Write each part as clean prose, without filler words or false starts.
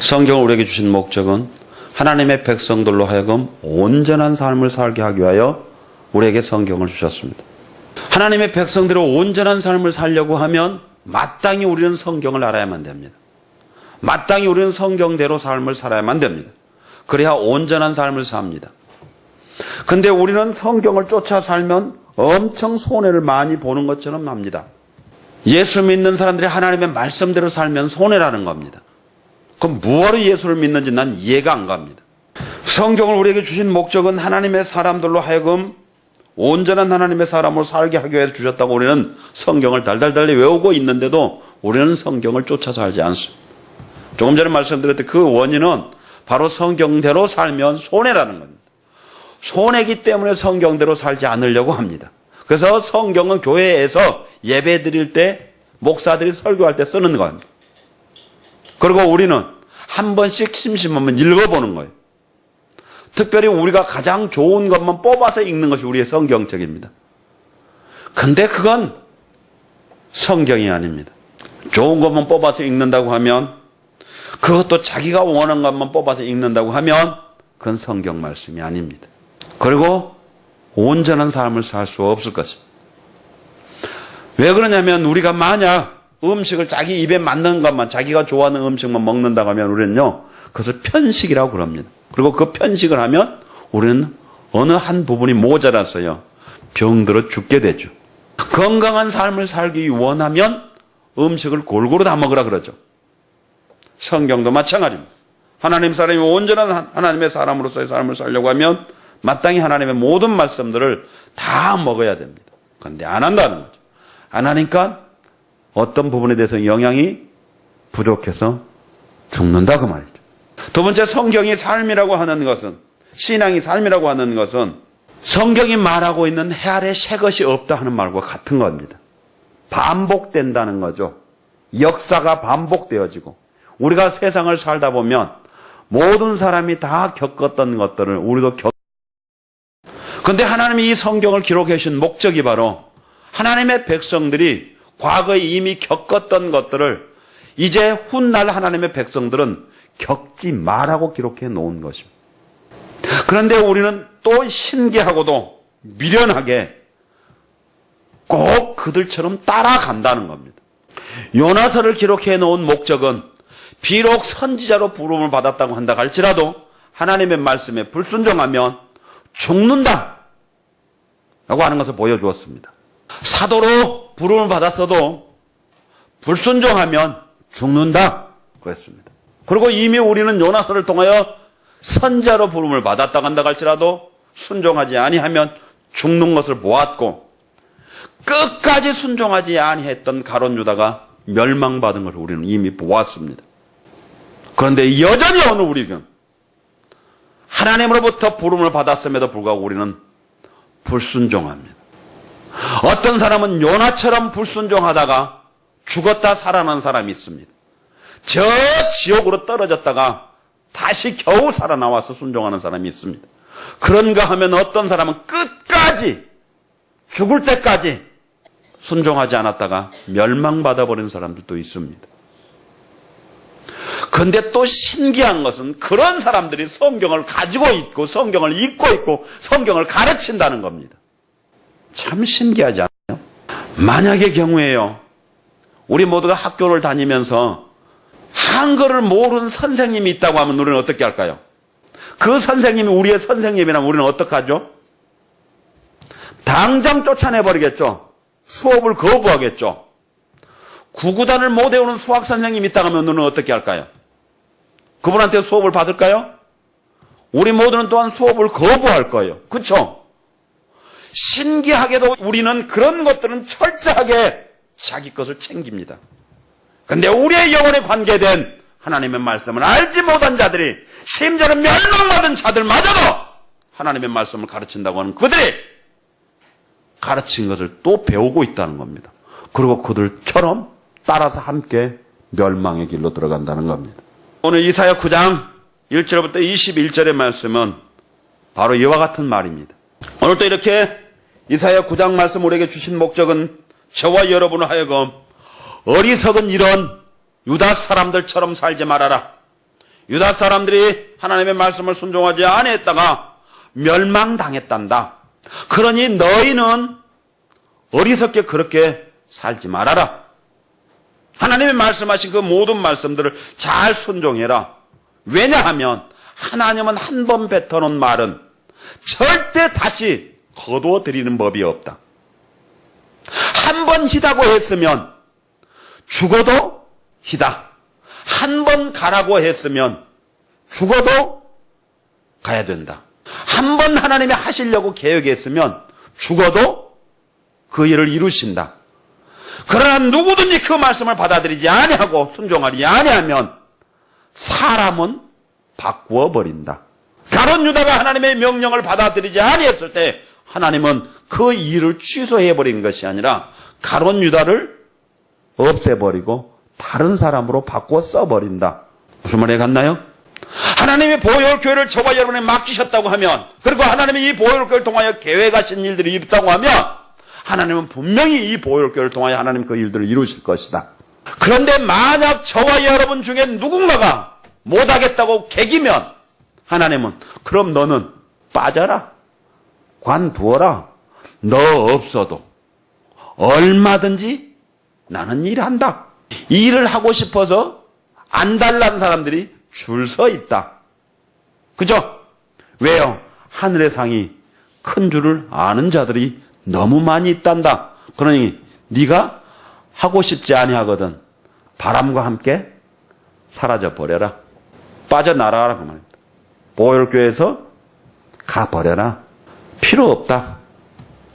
성경을 우리에게 주신 목적은 하나님의 백성들로 하여금 온전한 삶을 살게 하기 위하여 우리에게 성경을 주셨습니다. 하나님의 백성들로 온전한 삶을 살려고 하면 마땅히 우리는 성경을 알아야만 됩니다. 마땅히 우리는 성경대로 삶을 살아야만 됩니다. 그래야 온전한 삶을 삽니다. 근데 우리는 성경을 쫓아 살면 엄청 손해를 많이 보는 것처럼 합니다. 예수 믿는 사람들이 하나님의 말씀대로 살면 손해라는 겁니다. 그럼 무엇으로 예수를 믿는지 난 이해가 안 갑니다. 성경을 우리에게 주신 목적은 하나님의 사람들로 하여금 온전한 하나님의 사람으로 살게 하기 위해 주셨다고 우리는 성경을 달달달리 외우고 있는데도 우리는 성경을 쫓아 살지 않습니다. 조금 전에 말씀드렸듯이 그 원인은 바로 성경대로 살면 손해라는 겁니다. 손해기 때문에 성경대로 살지 않으려고 합니다. 그래서 성경은 교회에서 예배 드릴 때 목사들이 설교할 때 쓰는 겁니다. 그리고 우리는 한 번씩 심심하면 읽어보는 거예요. 특별히 우리가 가장 좋은 것만 뽑아서 읽는 것이 우리의 성경책입니다. 근데 그건 성경이 아닙니다. 좋은 것만 뽑아서 읽는다고 하면, 그것도 자기가 원하는 것만 뽑아서 읽는다고 하면 그건 성경 말씀이 아닙니다. 그리고 온전한 삶을 살 수 없을 것입니다. 왜 그러냐면 우리가 만약 음식을 자기 입에 맞는 것만, 자기가 좋아하는 음식만 먹는다고 하면 우리는요, 그것을 편식이라고 그럽니다. 그리고 그 편식을 하면 우리는 어느 한 부분이 모자라서요, 병들어 죽게 되죠. 건강한 삶을 살기 원하면 음식을 골고루 다 먹으라 그러죠. 성경도 마찬가지입니다. 하나님 사람이 온전한 하나님의 사람으로서의 삶을 살려고 하면 마땅히 하나님의 모든 말씀들을 다 먹어야 됩니다. 그런데 안 한다는 거죠. 안 하니까 어떤 부분에 대해서 영향이 부족해서 죽는다 그 말이죠. 두 번째, 성경이 삶이라고 하는 것은, 신앙이 삶이라고 하는 것은 성경이 말하고 있는 해 아래 새 것이 없다 하는 말과 같은 겁니다. 반복된다는 거죠. 역사가 반복되어지고 우리가 세상을 살다 보면 모든 사람이 다 겪었던 것들을 우리도 그런데 하나님이 이 성경을 기록해 주신 목적이 바로 하나님의 백성들이 과거에 이미 겪었던 것들을 이제 훗날 하나님의 백성들은 겪지 말라고 기록해 놓은 것입니다. 그런데 우리는 또 신기하고도 미련하게 꼭 그들처럼 따라간다는 겁니다. 요나서를 기록해 놓은 목적은 비록 선지자로 부름을 받았다고 한다 할지라도 하나님의 말씀에 불순종하면 죽는다 라고 하는 것을 보여주었습니다. 사도로 부름을 받았어도 불순종하면 죽는다 그랬습니다. 그리고 이미 우리는 요나서를 통하여 선지자로 부름을 받았다고 한다 할지라도 순종하지 아니하면 죽는 것을 보았고, 끝까지 순종하지 아니했던 가룟 유다가 멸망받은 것을 우리는 이미 보았습니다. 그런데 여전히 오늘 우리는 하나님으로부터 부름을 받았음에도 불구하고 우리는 불순종합니다. 어떤 사람은 요나처럼 불순종하다가 죽었다 살아난 사람이 있습니다. 저 지옥으로 떨어졌다가 다시 겨우 살아나와서 순종하는 사람이 있습니다. 그런가 하면 어떤 사람은 끝까지, 죽을 때까지 순종하지 않았다가 멸망받아버린 사람들도 있습니다. 그런데 또 신기한 것은 그런 사람들이 성경을 가지고 있고 성경을 읽고 있고 성경을 가르친다는 겁니다. 참 신기하지 않아요? 만약의 경우에요, 우리 모두가 학교를 다니면서 한글을 모르는 선생님이 있다고 하면 우리는 어떻게 할까요? 그 선생님이 우리의 선생님이라면 우리는 어떻게 하죠? 당장 쫓아내버리겠죠. 수업을 거부하겠죠. 구구단을 못 외우는 수학 선생님이 있다고 하면 우리는 어떻게 할까요? 그분한테 수업을 받을까요? 우리 모두는 또한 수업을 거부할 거예요. 그렇죠? 신기하게도 우리는 그런 것들은 철저하게 자기 것을 챙깁니다. 그런데 우리의 영혼에 관계된 하나님의 말씀을 알지 못한 자들이, 심지어는 멸망받은 자들마저도 하나님의 말씀을 가르친다고 하는 그들이 가르친 것을 또 배우고 있다는 겁니다. 그리고 그들처럼 따라서 함께 멸망의 길로 들어간다는 겁니다. 오늘 이사야 9장 1절부터 21절의 말씀은 바로 이와 같은 말입니다. 오늘도 이렇게 이사야 9장 말씀 우리에게 주신 목적은 저와 여러분을 하여금 어리석은 이런 유다 사람들처럼 살지 말아라. 유다 사람들이 하나님의 말씀을 순종하지 아니했다가 멸망당했단다. 그러니 너희는 어리석게 그렇게 살지 말아라. 하나님의 말씀하신 그 모든 말씀들을 잘 순종해라. 왜냐하면 하나님은 한 번 뱉어놓은 말은 절대 다시 거두어 드리는 법이 없다. 한 번 희다고 했으면 죽어도 희다. 한 번 가라고 했으면 죽어도 가야 된다. 한 번 하나님이 하시려고 계획했으면 죽어도 그 일을 이루신다. 그러나 누구든지 그 말씀을 받아들이지 아니하고 순종하지 아니하면 사람은 바꾸어 버린다. 가룟 유다가 하나님의 명령을 받아들이지 아니했을 때 하나님은 그 일을 취소해 버린 것이 아니라 가룟 유다를 없애버리고 다른 사람으로 바꾸어 써버린다. 무슨 말이 같나요? 하나님이 보혈교회를 저와 여러분에 맡기셨다고 하면, 그리고 하나님이 이 보혈교회를 통하여 계획하신 일들이 있다고 하면 하나님은 분명히 이 보혈교회를 통하여 하나님 그 일들을 이루실 것이다. 그런데 만약 저와 여러분 중에 누군가가 못하겠다고 개기면 하나님은 그럼 너는 빠져라. 관두어라. 너 없어도 얼마든지 나는 일한다. 이 일을 하고 싶어서 안 달라는 사람들이 줄 서 있다. 그죠? 왜요? 하늘의 상이 큰 줄을 아는 자들이 너무 많이 있단다. 그러니 네가 하고 싶지 아니하거든 바람과 함께 사라져 버려라. 빠져나가라 그 말입니다. 보혈교회에서 가버려라. 필요 없다.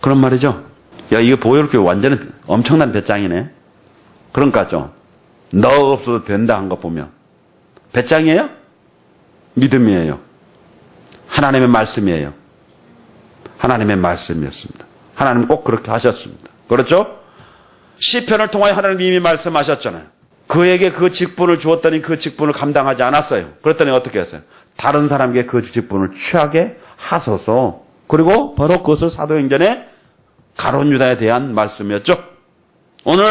그런 말이죠. 야, 이거 보혈교회 완전히 엄청난 배짱이네. 그러니까 좀 너 없어도 된다 한 거 보면 배짱이에요? 믿음이에요. 하나님의 말씀이에요. 하나님의 말씀이었습니다. 하나님 꼭 그렇게 하셨습니다. 그렇죠? 시편을 통하여 하나님이 이미 말씀하셨잖아요. 그에게 그 직분을 주었더니 그 직분을 감당하지 않았어요. 그랬더니 어떻게 했어요? 다른 사람에게 그 직분을 취하게 하소서. 그리고 바로 그것을 사도행전의 가룟 유다에 대한 말씀이었죠. 오늘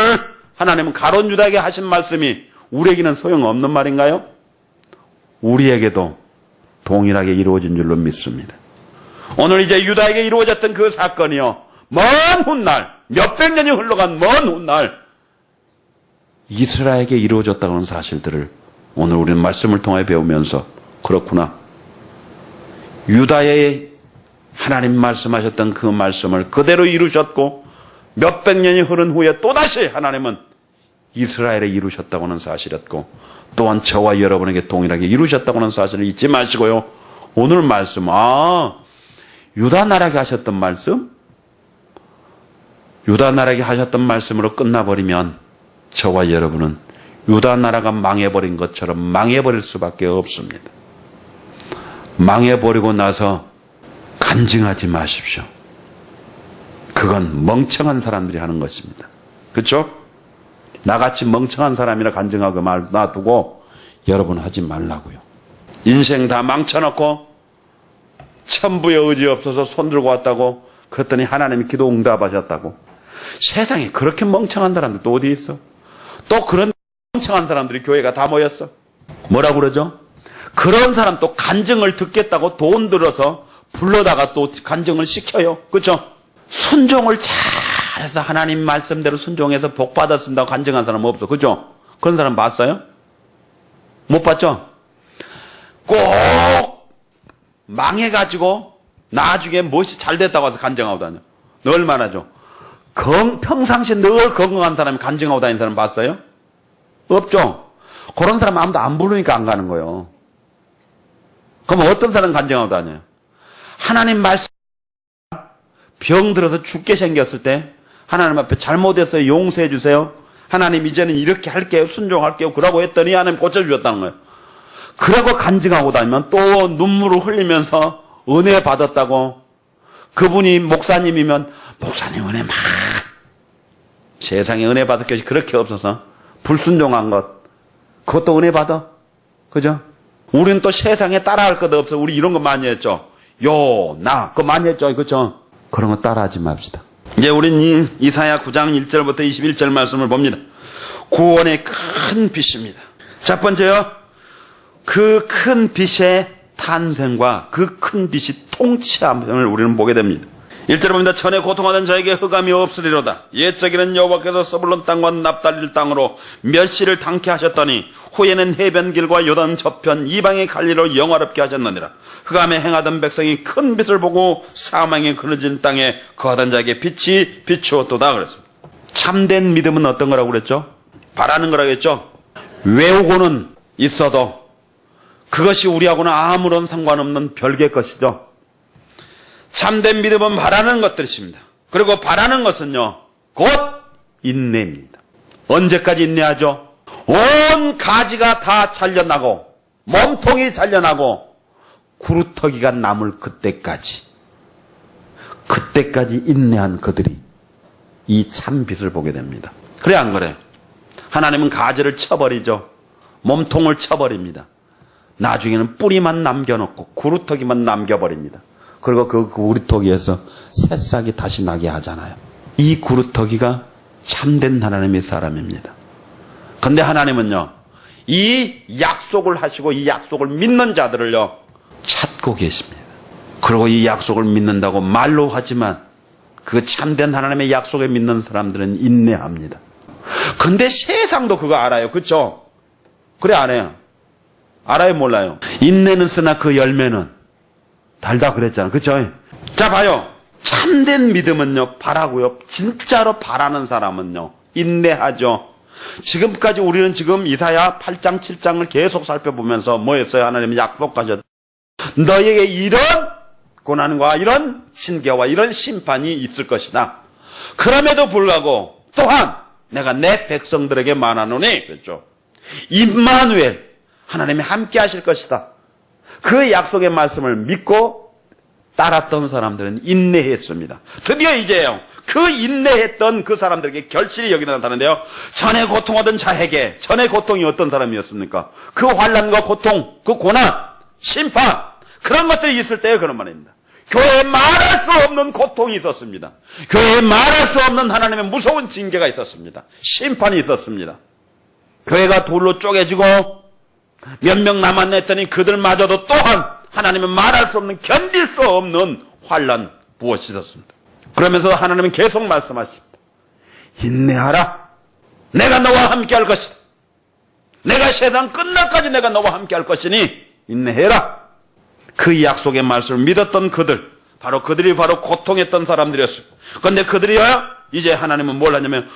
하나님은 가룟 유다에게 하신 말씀이 우리에게는 소용없는 말인가요? 우리에게도 동일하게 이루어진 줄로 믿습니다. 오늘 이제 유다에게 이루어졌던 그 사건이요, 먼 훗날, 몇백 년이 흘러간 먼 훗날 이스라엘에게 이루어졌다고 하는 사실들을 오늘 우리는 말씀을 통해 배우면서 그렇구나, 유다에 하나님 말씀하셨던 그 말씀을 그대로 이루셨고 몇백 년이 흐른 후에 또다시 하나님은 이스라엘에 이루셨다고 하는 사실이었고, 또한 저와 여러분에게 동일하게 이루셨다고 하는 사실을 잊지 마시고요, 오늘 말씀, 유다 나라에게 하셨던 말씀, 유다 나라에게 하셨던 말씀으로 끝나버리면 저와 여러분은 유다 나라가 망해버린 것처럼 망해버릴 수밖에 없습니다. 망해버리고 나서 간증하지 마십시오. 그건 멍청한 사람들이 하는 것입니다. 그렇죠? 나같이 멍청한 사람이라 간증하고 놔두고 여러분 하지 말라고요. 인생 다 망쳐놓고 천부의 의지 없어서 손들고 왔다고 그랬더니 하나님이 기도 응답하셨다고. 세상에 그렇게 멍청한 사람들 또 어디 있어? 또 그런 멍청한 사람들이 교회가 다 모였어. 뭐라고 그러죠? 그런 사람 또 간증을 듣겠다고 돈 들어서 불러다가 또 간증을 시켜요. 그렇죠? 순종을 잘해서 하나님 말씀대로 순종해서 복 받았습니다 간증한 사람 없어. 그죠? 그런 사람 봤어요? 못 봤죠? 꼭 망해가지고 나중에 무엇이 잘 됐다고 해서 간증하고 다녀. 너 얼마나 죠? 평상시에 늘 건강한 사람이 간증하고 다니는 사람 봤어요? 없죠? 그런 사람 아무도 안 부르니까 안 가는 거예요. 그럼 어떤 사람 간증하고 다녀요? 하나님 말씀, 병 들어서 죽게 생겼을 때 하나님 앞에 잘못했어요, 용서해 주세요, 하나님 이제는 이렇게 할게요, 순종할게요, 그러고 했더니 하나님 고쳐주셨다는 거예요. 그러고 간증하고 다니면 또 눈물을 흘리면서 은혜 받았다고. 그분이 목사님이면 목사님 은혜 막, 세상에 은혜 받을 것이 그렇게 없어서 불순종한 것, 그것도 은혜 받아. 그죠? 우리는 또 세상에 따라할 것 없어. 우리 이런 거 많이 했죠. 그거 많이 했죠. 그렇죠? 그런 거 따라하지 맙시다. 이제 우린 이사야 9장 1절부터 21절 말씀을 봅니다. 구원의 큰 빛입니다. 첫 번째요, 그 큰 빛의 탄생과 그 큰 빛이 통치함을 우리는 보게 됩니다. 1절에 봅니다. 전에 고통하던 자에게 흑암이 없으리로다. 옛적에는 여호와께서 스불론 땅과 납달리 땅으로 멸시를 당케 하셨더니 후에는 해변길과 요단 저편 이방의 갈리로 영화롭게 하셨느니라. 흑암에 행하던 백성이 큰 빛을 보고 사망에 그늘진 땅에 거하던 자에게 빛이 비추었도다 그랬습니다. 참된 믿음은 어떤 거라고 그랬죠? 바라는 거라고 했죠? 외우고는 있어도 그것이 우리하고는 아무런 상관없는 별개의 것이죠. 참된 믿음은 바라는 것들입니다. 그리고 바라는 것은요, 곧 인내입니다. 언제까지 인내하죠? 온 가지가 다 잘려나고 몸통이 잘려나고 구루터기가 남을 그때까지 인내한 그들이 이 참빛을 보게 됩니다. 그래 안 그래요? 하나님은 가지를 쳐버리죠. 몸통을 쳐버립니다. 나중에는 뿌리만 남겨놓고 구루터기만 남겨버립니다. 그리고 그 구루터기에서 새싹이 다시 나게 하잖아요. 이 구루터기가 참된 하나님의 사람입니다. 그런데 하나님은요, 이 약속을 하시고 이 약속을 믿는 자들을요 찾고 계십니다. 그리고 이 약속을 믿는다고 말로 하지만 그 참된 하나님의 약속에 믿는 사람들은 인내합니다. 근데 세상도 그거 알아요. 그렇죠? 그래 안 해요? 알아요 몰라요? 인내는 쓰나 그 열매는 달다 그랬잖아요. 그렇죠? 자 봐요. 참된 믿음은요 바라고요. 진짜로 바라는 사람은요 인내하죠. 지금까지 우리는 지금 이사야 8장 7장을 계속 살펴보면서 뭐 했어요? 하나님이 약속하셨 너에게 이런 고난과 이런 징계와 이런 심판이 있을 것이다. 그럼에도 불구하고 또한 내가 내 백성들에게 말하노니 그렇죠? 임마누엘 하나님이 함께 하실 것이다. 그 약속의 말씀을 믿고 따랐던 사람들은 인내했습니다. 드디어 이제요. 그 인내했던 그 사람들에게 결실이 여기 나타나는데요. 전에 고통하던 자에게 전에 고통이 어떤 사람이었습니까? 그 환난과 고통, 그 고난, 심판 그런 것들이 있을 때에 그런 말입니다. 교회에 말할 수 없는 고통이 있었습니다. 교회에 말할 수 없는 하나님의 무서운 징계가 있었습니다. 심판이 있었습니다. 교회가 돌로 쪼개지고 몇 명 남았나 했더니 그들마저도 또한 하나님은 말할 수 없는 견딜 수 없는 환난 무엇이 있었습니다. 그러면서 하나님은 계속 말씀하십니다. 인내하라. 내가 너와 함께 할 것이다. 내가 세상 끝날까지 내가 너와 함께 할 것이니 인내해라. 그 약속의 말씀을 믿었던 그들, 그들이 바로 고통했던 사람들이었어요. 그런데 그들이요, 이제 하나님은 뭘 하냐면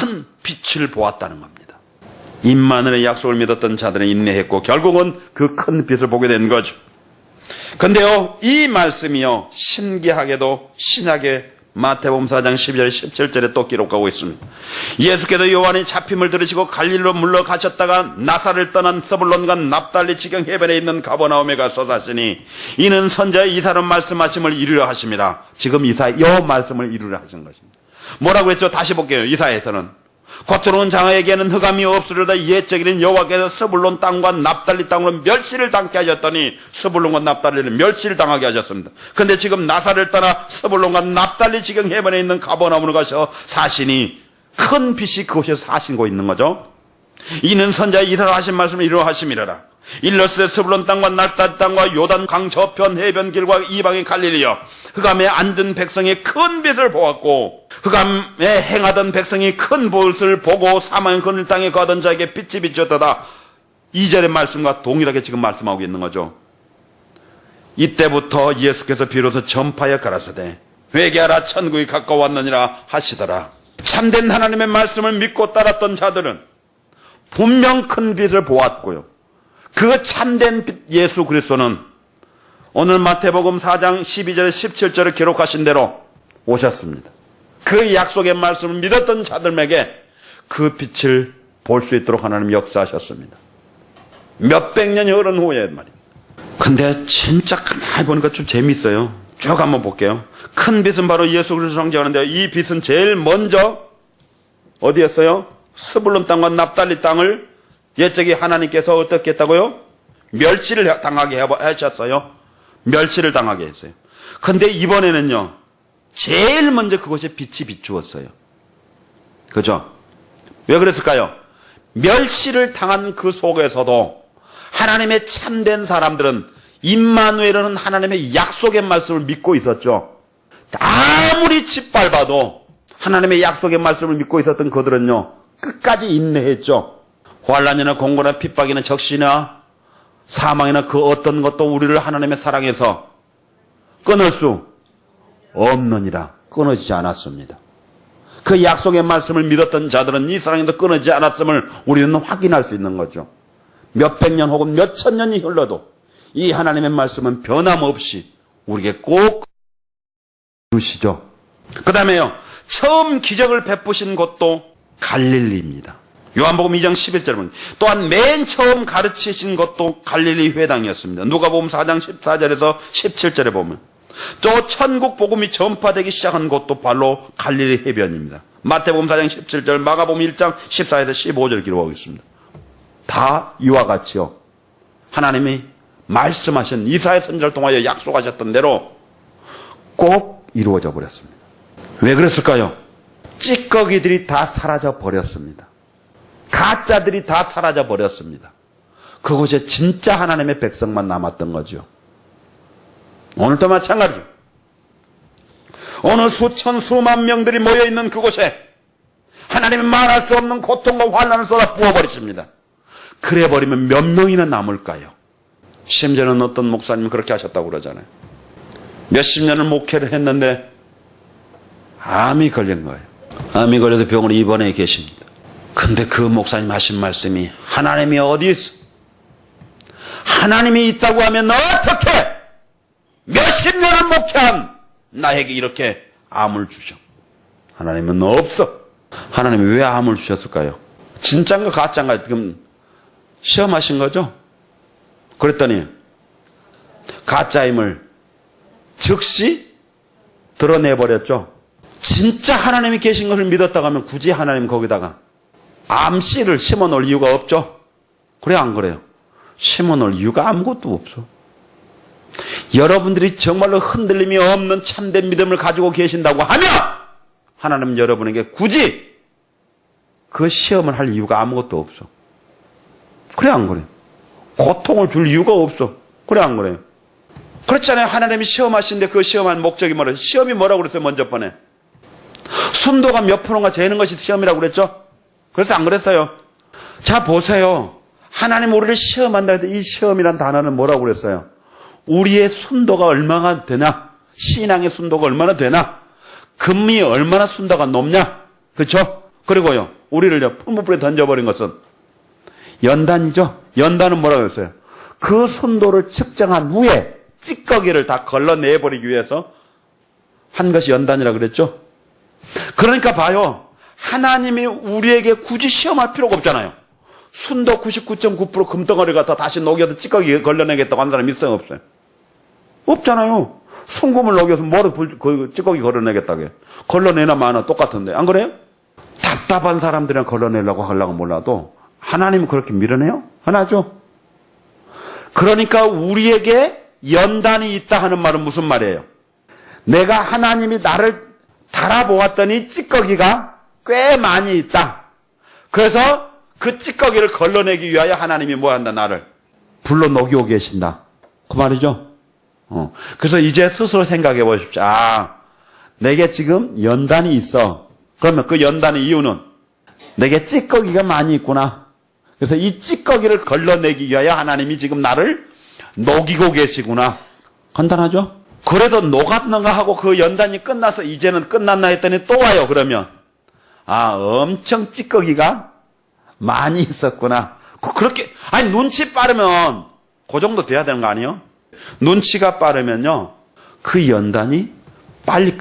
큰 빛을 보았다는 겁니다. 임마누엘의 약속을 믿었던 자들은 인내했고 결국은 그 큰 빛을 보게 된 거죠. 그런데요, 이 말씀이요, 신기하게도 신약의 마태복음 4장 12절 17절에 또 기록하고 있습니다. 예수께서 요한이 잡힘을 들으시고 갈릴리로 물러가셨다가 나사를 떠난 스불론과 납달리 지경 해변에 있는 가버나움에 가서 사시니 이는 선지자 이사로 말씀하심을 이루려 하심이라. 지금 요 말씀을 이루려 하신 것입니다. 뭐라고 했죠? 다시 볼게요. 이사에서는 겉으로는 장하에게는 흑암이 없으려다 옛적에는 여호와께서 스불론 땅과 납달리 땅으로 멸시를 당케 하셨더니 스불론과 납달리를 멸시를 당하게 하셨습니다. 그런데 지금 나사를 떠나 스불론과 납달리 지경 해변에 있는 가버나움으로 가셔 사시니 큰 빛이 그곳에서 사시고 있는 거죠. 이는 선지자 이사로 하신 말씀을 이루어 하심이라라. 일러스되 스불론 땅과 납달리 땅과 요단 강 저편 해변길과 이방의 갈릴리여 흑암에 앉은 백성이 큰 빛을 보았고 흑암에 행하던 백성이 큰 빛을 보고 사망의 그늘 땅에 거하던 자에게 빛이 비추었도다. 2절의 말씀과 동일하게 지금 말씀하고 있는 거죠. 이때부터 예수께서 비로소 전파하여 가라사대 회개하라 천국이 가까웠느니라 하시더라. 참된 하나님의 말씀을 믿고 따랐던 자들은 분명 큰 빛을 보았고요. 그 참된 빛 예수 그리스도는 오늘 마태복음 4장 12절에 17절을 기록하신 대로 오셨습니다. 그 약속의 말씀을 믿었던 자들에게 그 빛을 볼 수 있도록 하나님 역사하셨습니다. 몇백 년이 흐른 후에 말입니다. 근데 진짜 가만히 보니까 좀 재밌어요. 쭉 한번 볼게요. 큰 빛은 바로 예수 그리스도 상징하는데 이 빛은 제일 먼저 어디였어요? 스불론 땅과 납달리 땅을 옛적에 하나님께서 어떻게 했다고요? 멸시를 당하게 하셨어요. 멸시를 당하게 했어요. 근데 이번에는요, 제일 먼저 그것에 빛이 비추었어요. 그죠? 왜 그랬을까요? 멸시를 당한 그 속에서도 하나님의 참된 사람들은 임마누엘은 하나님의 약속의 말씀을 믿고 있었죠. 아무리 짓밟아도 하나님의 약속의 말씀을 믿고 있었던 그들은요, 끝까지 인내했죠. 환난이나 공고나 핍박이나 적시나 사망이나 그 어떤 것도 우리를 하나님의 사랑에서 끊을 수 없느니라. 끊어지지 않았습니다. 그 약속의 말씀을 믿었던 자들은 이 사랑에도 끊어지지 않았음을 우리는 확인할 수 있는 거죠. 몇백 년 혹은 몇천 년이 흘러도 이 하나님의 말씀은 변함없이 우리에게 꼭 주시죠. 그 다음에요, 처음 기적을 베푸신 곳도 갈릴리입니다. 요한복음 2장 11절에 보면 또한 맨 처음 가르치신 것도 갈릴리 회당이었습니다. 누가복음 4장 14절에서 17절에 보면 또 천국 복음이 전파되기 시작한 곳도 바로 갈릴리 해변입니다. 마태복음 4장 17절, 마가복음 1장 14에서 15절 기록하고 있습니다. 다 이와 같이요, 하나님이 말씀하신 이사야 선지자를 통하여 약속하셨던 대로 꼭 이루어져 버렸습니다. 왜 그랬을까요? 찌꺼기들이 다 사라져 버렸습니다. 가짜들이 다 사라져 버렸습니다. 그곳에 진짜 하나님의 백성만 남았던 거죠. 오늘도 마찬가지죠. 오늘 수천 수만 명들이 모여있는 그곳에 하나님이 말할 수 없는 고통과 환난을 쏟아 부어버리십니다. 그래 버리면 몇 명이나 남을까요? 심지어는 어떤 목사님이 그렇게 하셨다고 그러잖아요. 몇십 년을 목회를 했는데 암이 걸린 거예요. 암이 걸려서 병원에 입원해 계십니다. 근데 그 목사님 하신 말씀이, 하나님이 어디 있어? 하나님이 있다고 하면 어떻게 몇십 년을 목회한 나에게 이렇게 암을 주셔? 하나님은 없어. 하나님이 왜 암을 주셨을까요? 진짠가 가짠가 지금 시험하신 거죠? 그랬더니 가짜임을 즉시 드러내버렸죠. 진짜 하나님이 계신 것을 믿었다고 하면 굳이 하나님 거기다가 암씨를 심어놓을 이유가 없죠. 그래 안 그래요? 심어놓을 이유가 아무것도 없어. 여러분들이 정말로 흔들림이 없는 참된 믿음을 가지고 계신다고 하면 하나님은 여러분에게 굳이 그 시험을 할 이유가 아무것도 없어. 그래 안 그래요? 고통을 줄 이유가 없어. 그래 안 그래요? 그렇잖아요. 하나님이 시험하시는데 그 시험한 목적이 뭐라? 시험이 뭐라고 그랬어요? 먼저 번에 순도가 몇 프로인가 재는 것이 시험이라고 그랬죠? 그래서 안 그랬어요? 자 보세요. 하나님 우리를 시험한다 해도 이 시험이란 단어는 뭐라고 그랬어요? 우리의 순도가 얼마나 되나? 신앙의 순도가 얼마나 되나? 금이 얼마나 순도가 높냐? 그렇죠? 그리고요, 우리를 풀무불에 던져버린 것은 연단이죠? 연단은 뭐라고 했어요? 그 순도를 측정한 후에 찌꺼기를 다 걸러내버리기 위해서 한 것이 연단이라고 그랬죠? 그러니까 봐요. 하나님이 우리에게 굳이 시험할 필요가 없잖아요. 순도 99.9% 금덩어리 갖다 다시 녹여서 찌꺼기 걸러내겠다고 하는 사람이 있어요, 없어요? 없잖아요. 순금을 녹여서 뭐로 찌꺼기 걸러내겠다고. 걸러내나 마나 똑같은데. 안 그래요? 답답한 사람들이랑 걸러내려고 하려고 몰라도 하나님은 그렇게 밀어내요? 안 하죠? 그러니까 우리에게 연단이 있다 하는 말은 무슨 말이에요? 내가 하나님이 나를 달아보았더니 찌꺼기가 꽤 많이 있다. 그래서 그 찌꺼기를 걸러내기 위하여 하나님이 뭐 한다? 나를 불러 녹이고 계신다. 그 말이죠. 그래서 이제 스스로 생각해 보십시오. 아, 내게 지금 연단이 있어. 그러면 그 연단의 이유는 내게 찌꺼기가 많이 있구나. 그래서 이 찌꺼기를 걸러내기 위하여 하나님이 지금 나를 녹이고 계시구나. 간단하죠? 그래도 녹았는가 하고 그 연단이 끝나서 이제는 끝났나 했더니 또 와요. 그러면 아, 엄청 찌꺼기가 많이 있었구나. 그렇게 아니 눈치 빠르면 그 정도 돼야 되는 거 아니에요? 눈치가 빠르면요 그 연단이 빨리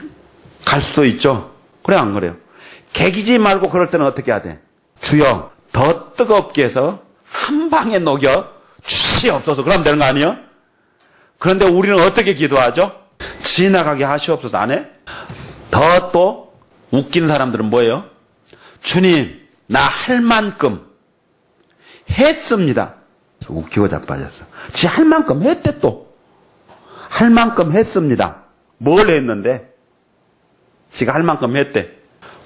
갈 수도 있죠. 그래 안 그래요? 개기지 말고 그럴 때는 어떻게 해야 돼? 주여 더 뜨겁게 해서 한 방에 녹여 주시옵소서. 그러면 되는 거 아니에요? 그런데 우리는 어떻게 기도하죠? 지나가게 하시옵소서 안 해? 더 또 웃긴 사람들은 뭐예요? 주님 나 할 만큼 했습니다. 웃기고 자빠졌어. 지 할 만큼 했대 또. 할 만큼 했습니다. 뭘 했는데? 지가 할 만큼 했대.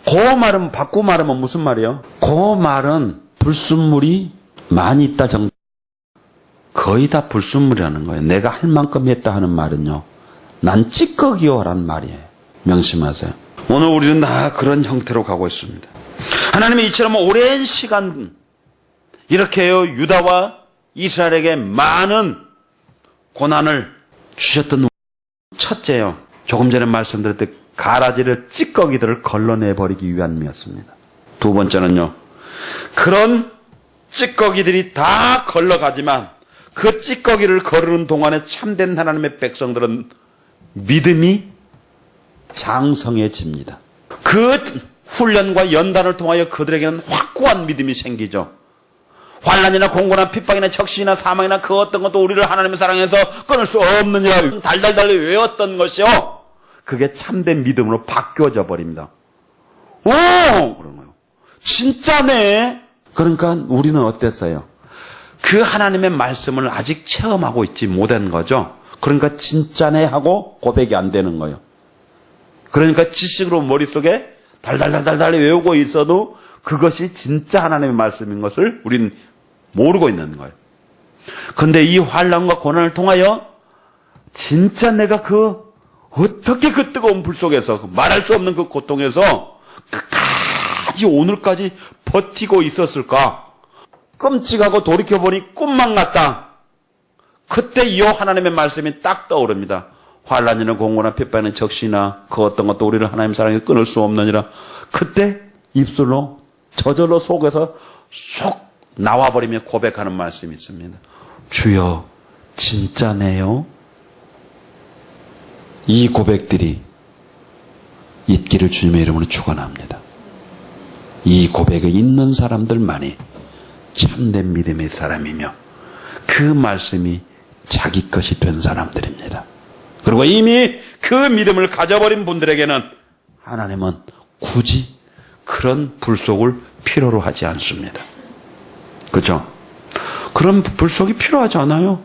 그 말은 바꾸 말하면 무슨 말이에요? 그 말은 불순물이 많이 있다 정도. 거의 다 불순물이라는 거예요. 내가 할 만큼 했다 하는 말은요. 난 찌꺼기요라는 말이에요. 명심하세요. 오늘 우리는 다 그런 형태로 가고 있습니다. 하나님이 이처럼 오랜 시간 이렇게요 유다와 이스라엘에게 많은 고난을 주셨던 첫째요. 조금 전에 말씀드렸듯 가라지를 찌꺼기들을 걸러내버리기 위함이었습니다. 두 번째는요. 그런 찌꺼기들이 다 걸러가지만 그 찌꺼기를 거르는 동안에 참된 하나님의 백성들은 믿음이 장성해집니다. 그 훈련과 연단을 통하여 그들에게는 확고한 믿음이 생기죠. 환난이나 공고나 핍박이나 적신이나 사망이나 그 어떤 것도 우리를 하나님의 사랑에서 끊을 수 없느니라 달달달 외웠던 것이요. 그게 참된 믿음으로 바뀌어져 버립니다. 오! 그런 거예요. 진짜네. 그러니까 우리는 어땠어요? 그 하나님의 말씀을 아직 체험하고 있지 못한 거죠. 그러니까 진짜네 하고 고백이 안 되는 거예요. 그러니까 지식으로 머릿속에 달달달달달 외우고 있어도 그것이 진짜 하나님의 말씀인 것을 우리는 모르고 있는 거예요. 그런데 이 환난과 고난을 통하여 진짜 내가 어떻게 그 뜨거운 불 속에서 말할 수 없는 그 고통에서 끝까지 오늘까지 버티고 있었을까? 끔찍하고 돌이켜보니 꿈만 같다. 그때 이 하나님의 말씀이 딱 떠오릅니다. 환난이나 공고나 핍박이나 적시나 그 어떤 것도 우리를 하나님 사랑에 끊을 수 없느니라. 그때 입술로 저절로 속에서 쏙 나와버리며 고백하는 말씀이 있습니다. 주여 진짜네요. 이 고백들이 있기를 주님의 이름으로 축원합니다. 이 고백이 있는 사람들만이 참된 믿음의 사람이며 그 말씀이 자기 것이 된 사람들입니다. 그리고 이미 그 믿음을 가져버린 분들에게는 하나님은 굳이 그런 불속을 필요로 하지 않습니다. 그렇죠? 그런 불속이 필요하지 않아요.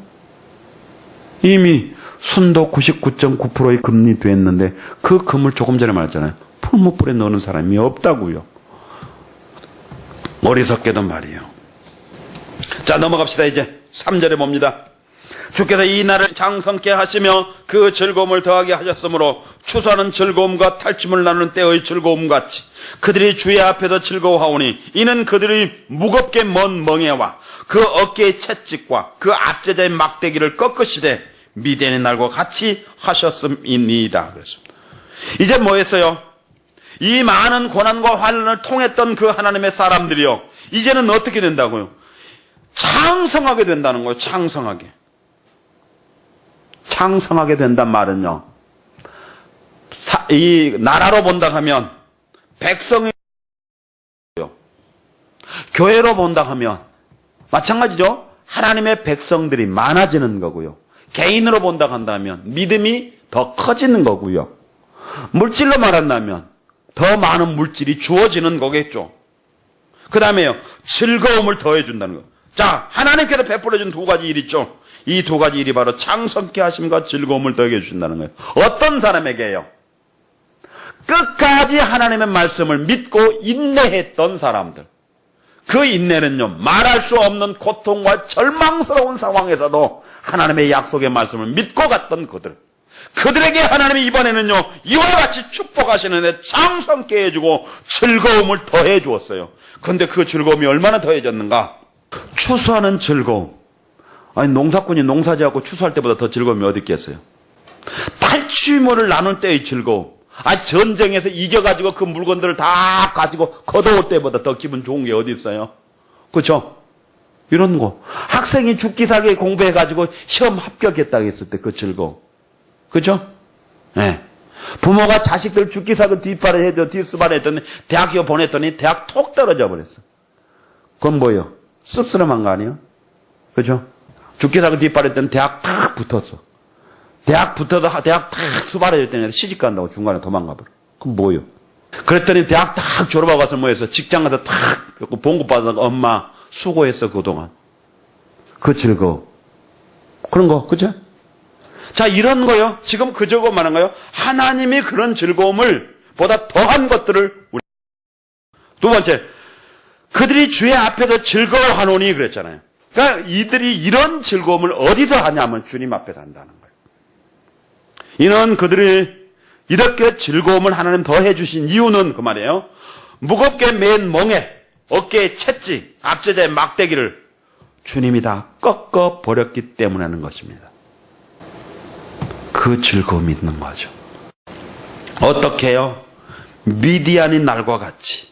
이미 순도 99.9%의 금리 됐는데 그 금을 조금 전에 말했잖아요. 풀무불에 넣는 사람이 없다고요. 어리석게도 말이에요. 자, 넘어갑시다. 이제 3절에 봅니다. 주께서 이 날을 장성케 하시며 그 즐거움을 더하게 하셨으므로 추수하는 즐거움과 탈춤을 나누는 때의 즐거움 같이 그들이 주의 앞에서 즐거워하오니 이는 그들이 무겁게 먼 멍에와 그 어깨의 채찍과 그 압제자의 막대기를 꺾으시되 미디안의 날과 같이 하셨음이니이다. 그랬습니다. 이제 뭐 했어요? 이 많은 고난과 환난을 통했던 그 하나님의 사람들이요. 이제는 어떻게 된다고요? 창성하게 된다는 거예요. 창성하게. 창성하게 된단 말은요. 이 나라로 본다 하면 백성이 교회로 본다 하면 마찬가지죠. 하나님의 백성들이 많아지는 거고요. 개인으로 본다 한다면 믿음이 더 커지는 거고요. 물질로 말한다면 더 많은 물질이 주어지는 거겠죠. 그 다음에요. 즐거움을 더해준다는 거. 자, 하나님께서 베풀어준 두 가지 일 있죠. 이 두 가지 일이 바로 창성케 하심과 즐거움을 더하게 해주신다는 거예요. 어떤 사람에게요? 끝까지 하나님의 말씀을 믿고 인내했던 사람들. 그 인내는요, 말할 수 없는 고통과 절망스러운 상황에서도 하나님의 약속의 말씀을 믿고 갔던 그들. 그들에게 하나님이 이번에는요, 이와 같이 축복하시는데 창성케 해주고 즐거움을 더해 주었어요. 그런데 그 즐거움이 얼마나 더해졌는가? 추수하는 즐거움. 아니, 농사꾼이 농사지하고 추수할 때보다 더 즐거움이 어디 있겠어요? 탈취물을 나눌 때의 즐거움. 아니, 전쟁에서 이겨가지고 그 물건들을 다 가지고 걷어올 때보다 더 기분 좋은 게 어디 있어요? 그렇죠? 이런 거. 학생이 죽기 살기 공부해가지고 시험 합격했다고 했을 때 그 즐거움. 그렇죠? 네. 부모가 자식들 죽기 살기 뒷발을 해줘, 뒷수발을 했더니 대학교 보냈더니 대학 톡 떨어져 버렸어. 그건 뭐예요? 씁쓸한 거 아니에요? 그렇죠? 죽기 살기 뒷발을 했더니 대학 탁 붙었어. 대학 붙어서 대학 탁 수발해 줬더니 시집 간다고 중간에 도망가버려. 그럼 뭐예요? 그랬더니 대학 탁 졸업하고 가서 뭐 했어? 직장 가서 탁 봉급 받아서 엄마 수고했어 그동안. 그 즐거움. 그런 거, 그죠? 자, 이런 거요. 지금 그 즐거움 말한 거요. 하나님이 그런 즐거움을 보다 더한 것들을 우리. 두 번째, 그들이 주의 앞에서 즐거워하노니 그랬잖아요. 그러니까 이들이 이런 즐거움을 어디서 하냐면 주님 앞에서 한다는 거예요. 이는 그들이 이렇게 즐거움을 하나님 더해 주신 이유는 그 말이에요. 무겁게 맨 멍에 어깨에 채찍, 압제자의 막대기를 주님이 다 꺾어 버렸기 때문에 하는 것입니다. 그 즐거움이 있는 거죠. 어떻게 해요? 미디안의 날과 같이.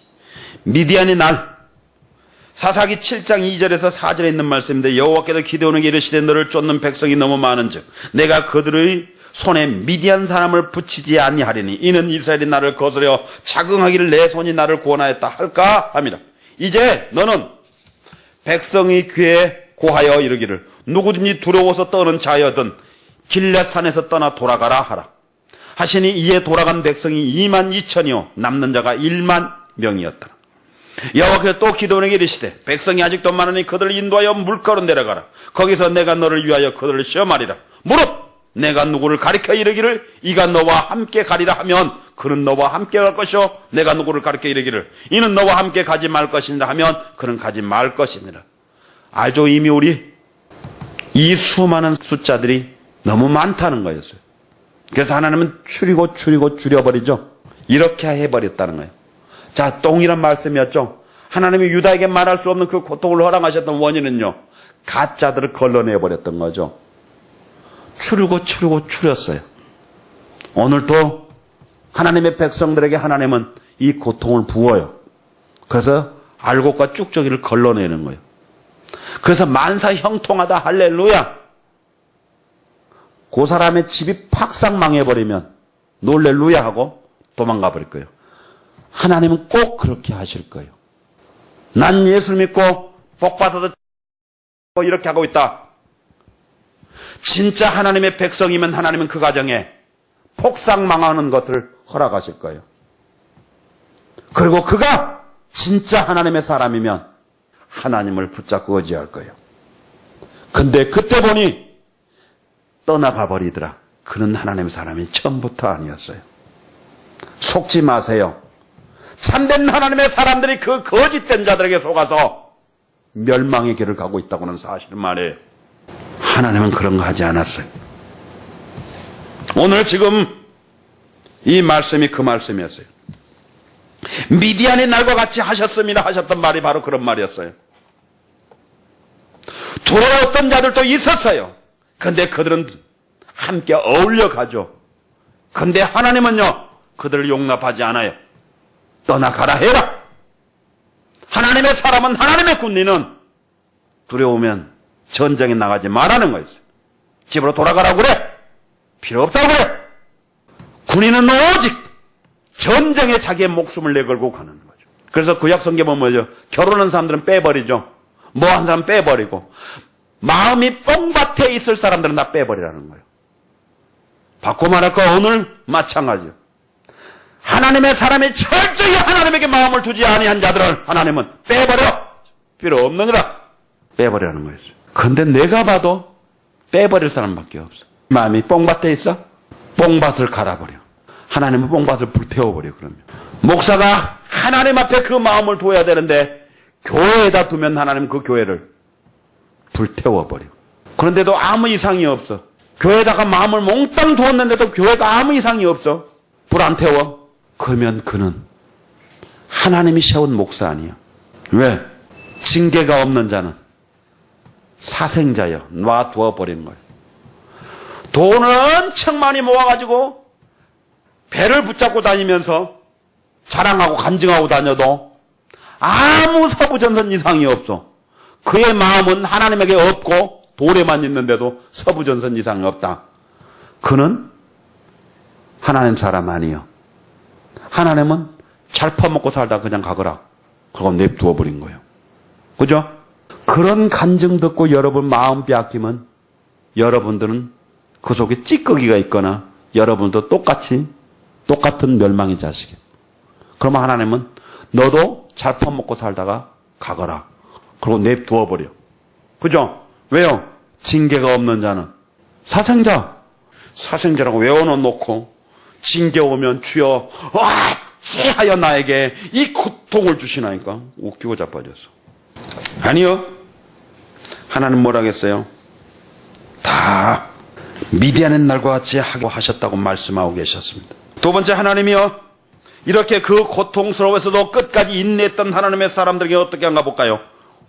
미디안의 날. 사사기 7장 2절에서 4절에 있는 말씀인데 여호와께서 기드온에게 이르시되 너를 쫓는 백성이 너무 많은즉 내가 그들의 손에 미디안 사람을 붙이지 아니하리니 이는 이스라엘이 나를 거스려 자긍하기를 내 손이 나를 구원하였다 할까 합니다. 이제 너는 백성의 귀에 고하여 이르기를 누구든지 두려워서 떠는 자여든 길앗산에서 떠나 돌아가라 하라. 하시니 이에 돌아간 백성이 2만 2천이요 남는 자가 1만 명이었더라. 여호와께서 또 기드온에게 이르시되 백성이 아직도 많으니 그들을 인도하여 물가로 내려가라. 거기서 내가 너를 위하여 그들을 시험하리라. 무릇 내가 누구를 가리켜 이르기를 이가 너와 함께 가리라 하면 그는 너와 함께 갈 것이요 내가 누구를 가리켜 이르기를 이는 너와 함께 가지 말 것이니라 하면 그는 가지 말 것이니라. 알죠? 이미 우리 이 수많은 숫자들이 너무 많다는 거였어요. 그래서 하나님은 줄여버리죠. 이렇게 해버렸다는 거예요. 자, 동일한 말씀이었죠. 하나님이 유다에게 말할 수 없는 그 고통을 허락하셨던 원인은요, 가짜들을 걸러내버렸던 거죠. 줄였어요. 오늘도 하나님의 백성들에게 하나님은 이 고통을 부어요. 그래서 알곡과 쭉저기를 걸러내는 거예요. 그래서 만사 형통하다 할렐루야. 그 사람의 집이 팍싹 망해버리면 놀렐루야 하고 도망가 버릴 거예요. 하나님은 꼭 그렇게 하실 거예요. 난 예수 믿고 복받아도 이렇게 하고 있다. 진짜 하나님의 백성이면 하나님은 그 가정에 폭삭 망하는 것을 허락하실 거예요. 그리고 그가 진짜 하나님의 사람이면 하나님을 붙잡고 의지할 거예요. 근데 그때 보니 떠나가 버리더라. 그는 하나님의 사람이 처음부터 아니었어요. 속지 마세요. 참된 하나님의 사람들이 그 거짓된 자들에게 속아서 멸망의 길을 가고 있다고는 사실 말이에요. 하나님은 그런 거 하지 않았어요. 오늘 지금 이 말씀이 그 말씀이었어요. 미디안의 날과 같이 하셨습니다 하셨던 말이 바로 그런 말이었어요. 두려웠던 자들도 있었어요. 근데 그들은 함께 어울려 가죠. 근데 하나님은요, 그들을 용납하지 않아요. 떠나가라 해라. 하나님의 사람은, 하나님의 군리는 두려우면 전쟁에 나가지 말라는 거였어요. 집으로 돌아가라고 그래. 필요 없다고 그래. 군인은 오직 전쟁에 자기의 목숨을 내걸고 가는 거죠. 그래서 구약 성경은 뭐죠? 결혼한 사람들은 빼버리죠. 뭐 한 사람 빼버리고 마음이 뽕밭에 있을 사람들은 다 빼버리라는 거예요. 바꿔 말할까? 오늘 마찬가지요. 하나님의 사람이 철저히 하나님에게 마음을 두지 아니한 자들은 하나님은 빼버려. 필요 없느니라. 빼버리라는 거였어요. 그런데 내가 봐도 빼버릴 사람밖에 없어. 마음이 뽕밭에 있어? 뽕밭을 갈아버려. 하나님은 뽕밭을 불태워버려. 그러면 목사가 하나님 앞에 그 마음을 둬야 되는데 교회에다 두면 하나님 그 교회를 불태워버려. 그런데도 아무 이상이 없어. 교회에다가 마음을 몽땅 두었는데도 교회가 아무 이상이 없어. 불 안 태워. 그러면 그는 하나님이 세운 목사 아니야. 왜? 징계가 없는 자는 사생자여 놔두어 버리는 거예요. 돈을 엄청 많이 모아가지고 배를 붙잡고 다니면서 자랑하고 간증하고 다녀도 아무 서부전선 이상이 없어. 그의 마음은 하나님에게 없고 돌에만 있는데도 서부전선 이상이 없다. 그는 하나님 사람 아니요. 하나님은 잘 퍼먹고 살다 그냥 가거라. 그러고 냅두어 버린 거예요. 그죠? 그런 간증 듣고 여러분 마음 빼앗기면 여러분들은 그 속에 찌꺼기가 있거나 여러분도 똑같은 멸망의 자식이에요. 그러면 하나님은 너도 잘 퍼먹고 살다가 가거라. 그리고 냅두어 버려. 그죠? 왜요? 징계가 없는 자는 사생자라고 외워놓고 징계 오면 주여 어찌하여 나에게 이 고통을 주시나이까? 웃기고 자빠졌어. 아니요. 하나님 뭐라 하겠어요? 다 미디안의 날과 같이 하고 하셨다고 말씀하고 계셨습니다. 두 번째, 하나님이요, 이렇게 그 고통스러워서도 끝까지 인내했던 하나님의 사람들에게 어떻게 한가 볼까요?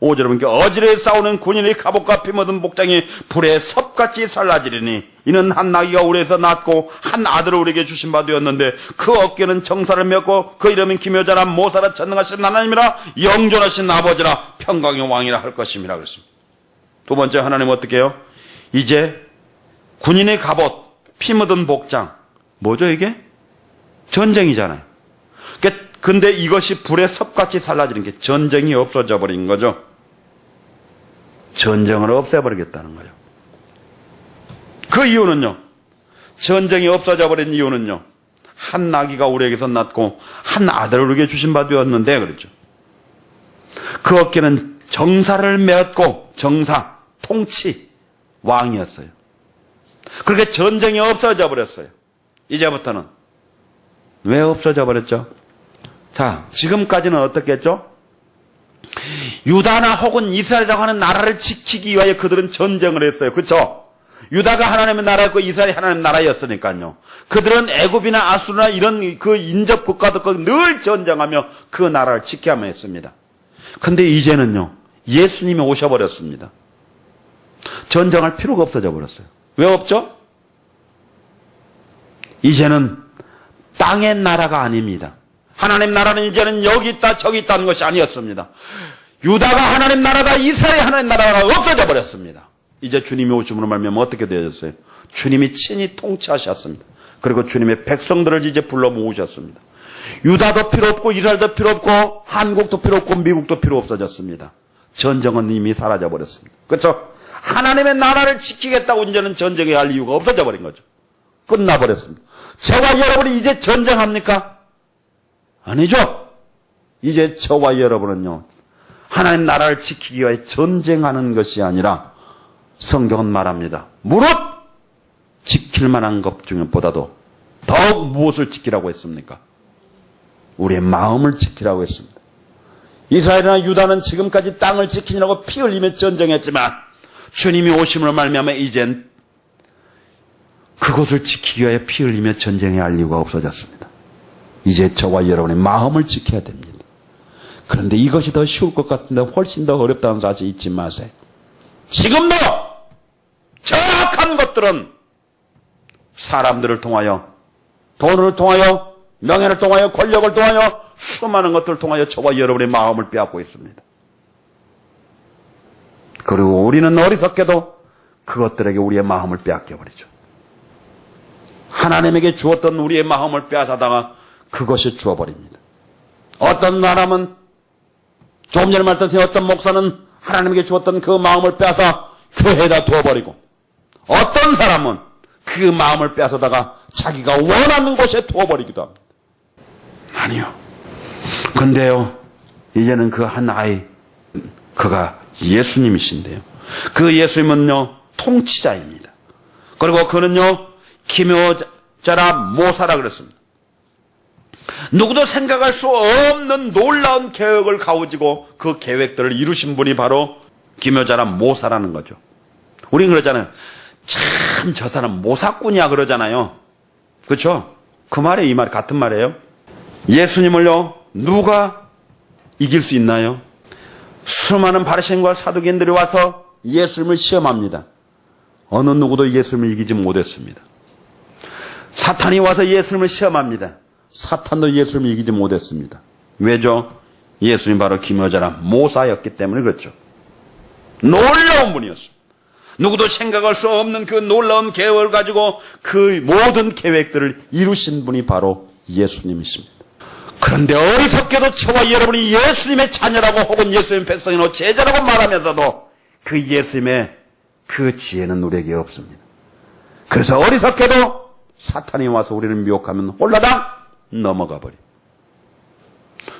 5절 보니까 어지러이 싸우는 군인의 갑옷과 피 묻은 복장이 불에 섭같이 살라지리니 이는 한 나귀가 우리에서 낳고 한 아들을 우리에게 주신 바 되었는데 그 어깨는 정사를 메었고 그 이름은 기묘자라 모사라 전능하신 하나님이라 영존하신 아버지라 평강의 왕이라 할 것임이라 그랬습니다. 두 번째, 하나님 어떻게 해요? 이제 군인의 갑옷, 피 묻은 복장, 뭐죠 이게? 전쟁이잖아요. 근데 이것이 불에 섭같이 살라지는 게 전쟁이 없어져 버린 거죠. 전쟁을 없애버리겠다는 거예요. 그 이유는요, 전쟁이 없어져 버린 이유는요, 한 나귀가 우리에게서 낳고 한 아들을 우리에게 주신 바 되었는데 그렇죠. 그 어깨는 정사를 메었고, 정사, 통치, 왕이었어요. 그렇게 전쟁이 없어져 버렸어요. 이제부터는. 왜 없어져 버렸죠? 자, 지금까지는 어떻게 했죠? 유다나 혹은 이스라엘이라고 하는 나라를 지키기 위하여 그들은 전쟁을 했어요. 그렇죠? 유다가 하나님의 나라였고 이스라엘이 하나님의 나라였으니까요. 그들은 애굽이나 아수르나 이런 그 인접 국가들과 늘 전쟁하며 그 나라를 지켜야만 했습니다. 근데 이제는요, 예수님이 오셔버렸습니다. 전쟁할 필요가 없어져 버렸어요. 왜 없죠? 이제는 땅의 나라가 아닙니다. 하나님 나라는 이제는 여기 있다 저기 있다는 것이 아니었습니다. 유다가 하나님 나라다, 이스라엘이 하나님 나라가 없어져 버렸습니다. 이제 주님이 오심으로 말미암아 어떻게 되어졌어요? 주님이 친히 통치하셨습니다. 그리고 주님의 백성들을 이제 불러 모으셨습니다. 유다도 필요 없고 이스라엘도 필요 없고 한국도 필요 없고 미국도 필요 없어졌습니다. 전쟁은 이미 사라져 버렸습니다. 그렇죠? 하나님의 나라를 지키겠다고 이제는 전쟁해야 할 이유가 없어져 버린 거죠. 끝나버렸습니다. 저와 여러분이 이제 전쟁합니까? 아니죠. 이제 저와 여러분은요, 하나님 나라를 지키기 위해 전쟁하는 것이 아니라 성경은 말합니다. 무릇 지킬 만한 것 중에보다도 더욱 무엇을 지키라고 했습니까? 우리의 마음을 지키라고 했습니다. 이스라엘이나 유다는 지금까지 땅을 지키느라고 피 흘리며 전쟁했지만 주님이 오심으로 말미암아 이젠 그곳을 지키기 위해 피 흘리며 전쟁해야 할 이유가 없어졌습니다. 이제 저와 여러분의 마음을 지켜야 됩니다. 그런데 이것이 더 쉬울 것 같은데 훨씬 더 어렵다는 사실 잊지 마세요. 지금도 저 악한 것들은 사람들을 통하여, 돈을 통하여, 명예를 통하여, 권력을 통하여, 수많은 것들을 통하여 저와 여러분의 마음을 빼앗고 있습니다. 그리고 우리는 어리석게도 그것들에게 우리의 마음을 빼앗겨버리죠. 하나님에게 주었던 우리의 마음을 빼앗아다가 그것이 주어버립니다. 어떤 사람은, 조금 전에 말했던 어떤 목사는 하나님에게 주었던 그 마음을 빼앗아 교회에다 두어버리고, 어떤 사람은 그 마음을 빼앗아다가 자기가 원하는 곳에 두어버리기도 합니다. 아니요. 근데요, 이제는 그 한 아이, 그가 예수님이신데요. 그 예수님은요, 통치자입니다. 그리고 그는요, 기묘자라 모사라 그랬습니다. 누구도 생각할 수 없는 놀라운 계획을 가지고 그 계획들을 이루신 분이 바로 기묘자라 모사라는 거죠. 우린 그러잖아요. 참 저 사람 모사꾼이야 그러잖아요. 그렇죠? 그 말에 이 말 같은 말이에요. 예수님을요, 누가 이길 수 있나요? 수많은 바리새인과 사두개인들이 와서 예수님을 시험합니다. 어느 누구도 예수님을 이기지 못했습니다. 사탄이 와서 예수님을 시험합니다. 사탄도 예수님을 이기지 못했습니다. 왜죠? 예수님 바로 기묘자라 모사였기 때문에 그렇죠. 놀라운 분이었습니다. 누구도 생각할 수 없는 그 놀라운 계획을 가지고 그 모든 계획들을 이루신 분이 바로 예수님이십니다. 그런데 어리석게도 저와 여러분이 예수님의 자녀라고 혹은 예수님의 백성이라고 제자라고 말하면서도 그 예수님의 그 지혜는 우리에게 없습니다. 그래서 어리석게도 사탄이 와서 우리를 미혹하면 홀라당 넘어가 버려.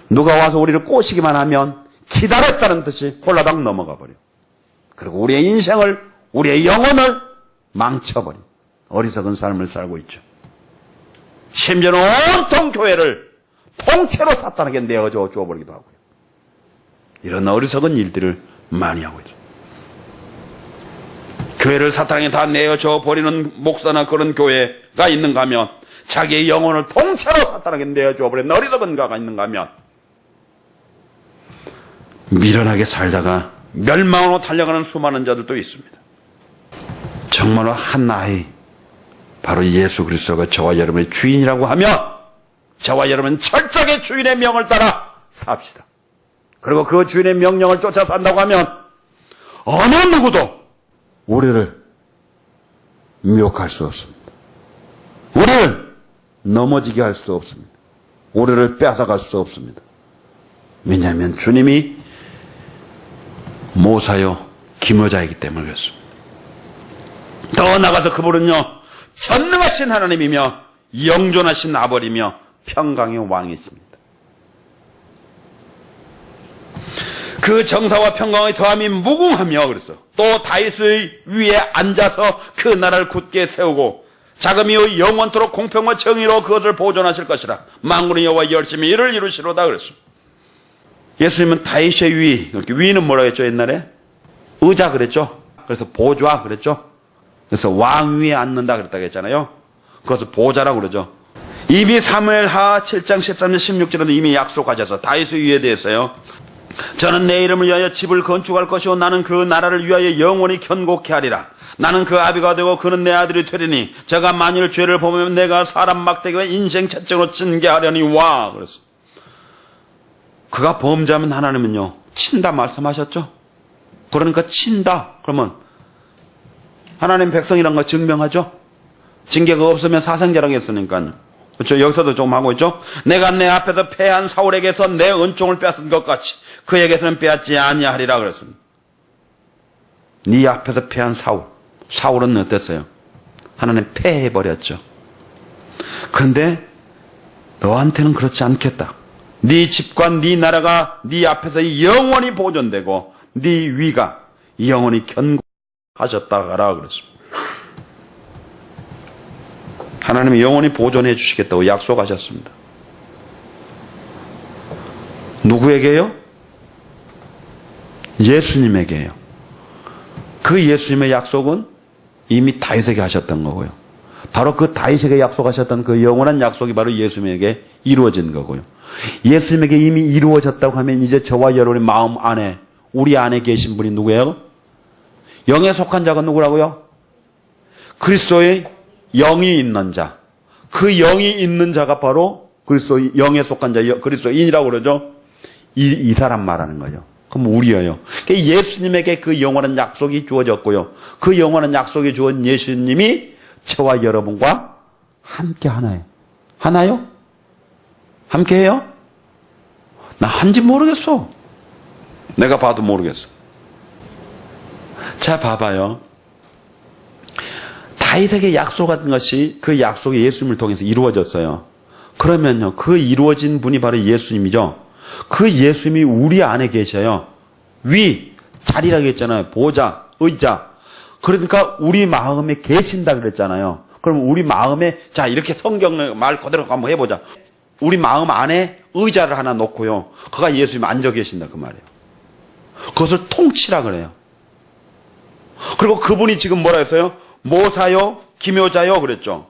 누가 와서 우리를 꼬시기만 하면 기다렸다는 듯이 홀라당 넘어가 버려. 그리고 우리의 인생을, 우리의 영혼을 망쳐버려. 어리석은 삶을 살고 있죠. 심지어는 온통 교회를 통째로 사탄에게 내어줘 주어버리기도 하고요. 이런 어리석은 일들을 많이 하고 있죠. 교회를 사탄에게 다 내어줘 버리는 목사나 그런 교회가 있는가 하면, 자기의 영혼을 통째로 사탄에게 내어줘 버리는 어리석은가가 있는가 하면, 미련하게 살다가 멸망으로 달려가는 수많은 자들도 있습니다. 정말로 한 아이, 바로 예수 그리스도가 저와 여러분의 주인이라고 하며, 저와 여러분은 철저하게 주인의 명을 따라 삽시다. 그리고 그 주인의 명령을 쫓아 산다고 하면 어느 누구도 우리를 미혹할 수 없습니다. 우리를 넘어지게 할 수도 없습니다. 우리를 빼앗아갈 수 없습니다. 왜냐하면 주님이 모사요 기묘자이기 때문에 그렇습니다. 더 나아가서 그분은요, 전능하신 하나님이며 영존하신 아버지며 평강의 왕이십니다. 그 정사와 평강의 더함이 무궁하며, 그래서 또 다윗의 위에 앉아서 그 나라를 굳게 세우고 자금이 영원토록 공평과 정의로 그것을 보존하실 것이라. 만군의 여호와 열심히 이를 이루시로다 그랬습니다. 예수님은 다윗의 위, 위는 뭐라고 했죠 옛날에? 의자 그랬죠. 그래서 보좌 그랬죠. 그래서 왕 위에 앉는다 그랬다고 했잖아요. 그것을 보좌라고 그러죠. 이미 사무엘하 7장 13절 16절에도 이미 약속하셔서 다윗의 위에 대해서요, 저는 내 이름을 위하여 집을 건축할 것이요 나는 그 나라를 위하여 영원히 견고케 하리라. 나는 그 아비가 되고 그는 내 아들이 되리니 저가 만일 죄를 범하면 내가 사람 막대기와 인생 채찍으로 징계하려니 와. 그랬어. 그가 범죄하면 하나님은요 친다 말씀하셨죠. 그러니까 친다 그러면 하나님 백성이란 거 증명하죠. 징계가 없으면 사생자랑 했으니까요. 그렇죠. 여기서도 좀 하고 있죠. 내가 내 앞에서 패한 사울에게서 내 은총을 빼앗은 것 같이 그에게서는 빼앗지 아니하리라 그랬습니다. 네 앞에서 패한 사울은 어땠어요? 하나님 패해버렸죠. 그런데 너한테는 그렇지 않겠다. 네 집과 네 나라가 네 앞에서 영원히 보존되고 네 위가 영원히 견고하셨다가라 그랬습니다. 하나님이 영원히 보존해 주시겠다고 약속하셨습니다. 누구에게요? 예수님에게요. 그 예수님의 약속은 이미 다윗에게 하셨던 거고요. 바로 그 다윗에게 약속하셨던 그 영원한 약속이 바로 예수님에게 이루어진 거고요. 예수님에게 이미 이루어졌다고 하면 이제 저와 여러분의 마음 안에, 우리 안에 계신 분이 누구예요? 영에 속한 자가 누구라고요? 그리스도의 영이 있는 자. 그 영이 있는 자가 바로 그리스도 영에 속한 자, 그리스도인이라고 그러죠. 이 사람 말하는 거죠. 그럼 우리예요. 그러니까 예수님에게 그 영원한 약속이 주어졌고요. 그 영원한 약속이 주어진 예수님이 저와 여러분과 함께 하나요. 하나요? 함께 해요? 나 한지 모르겠어. 내가 봐도 모르겠어. 자, 봐봐요. 다윗에게 약속한 것이 그 약속이 예수님을 통해서 이루어졌어요. 그러면요, 그 이루어진 분이 바로 예수님이죠. 그 예수님이 우리 안에 계셔요. 위, 자리라고 했잖아요. 보좌, 의자. 그러니까 우리 마음에 계신다 그랬잖아요. 그럼 우리 마음에, 자, 이렇게 성경 말 그대로 한번 해보자. 우리 마음 안에 의자를 하나 놓고요. 그가 예수님 앉아 계신다 그 말이에요. 그것을 통치라 그래요. 그리고 그분이 지금 뭐라 했어요? 모사요, 기묘자요 그랬죠.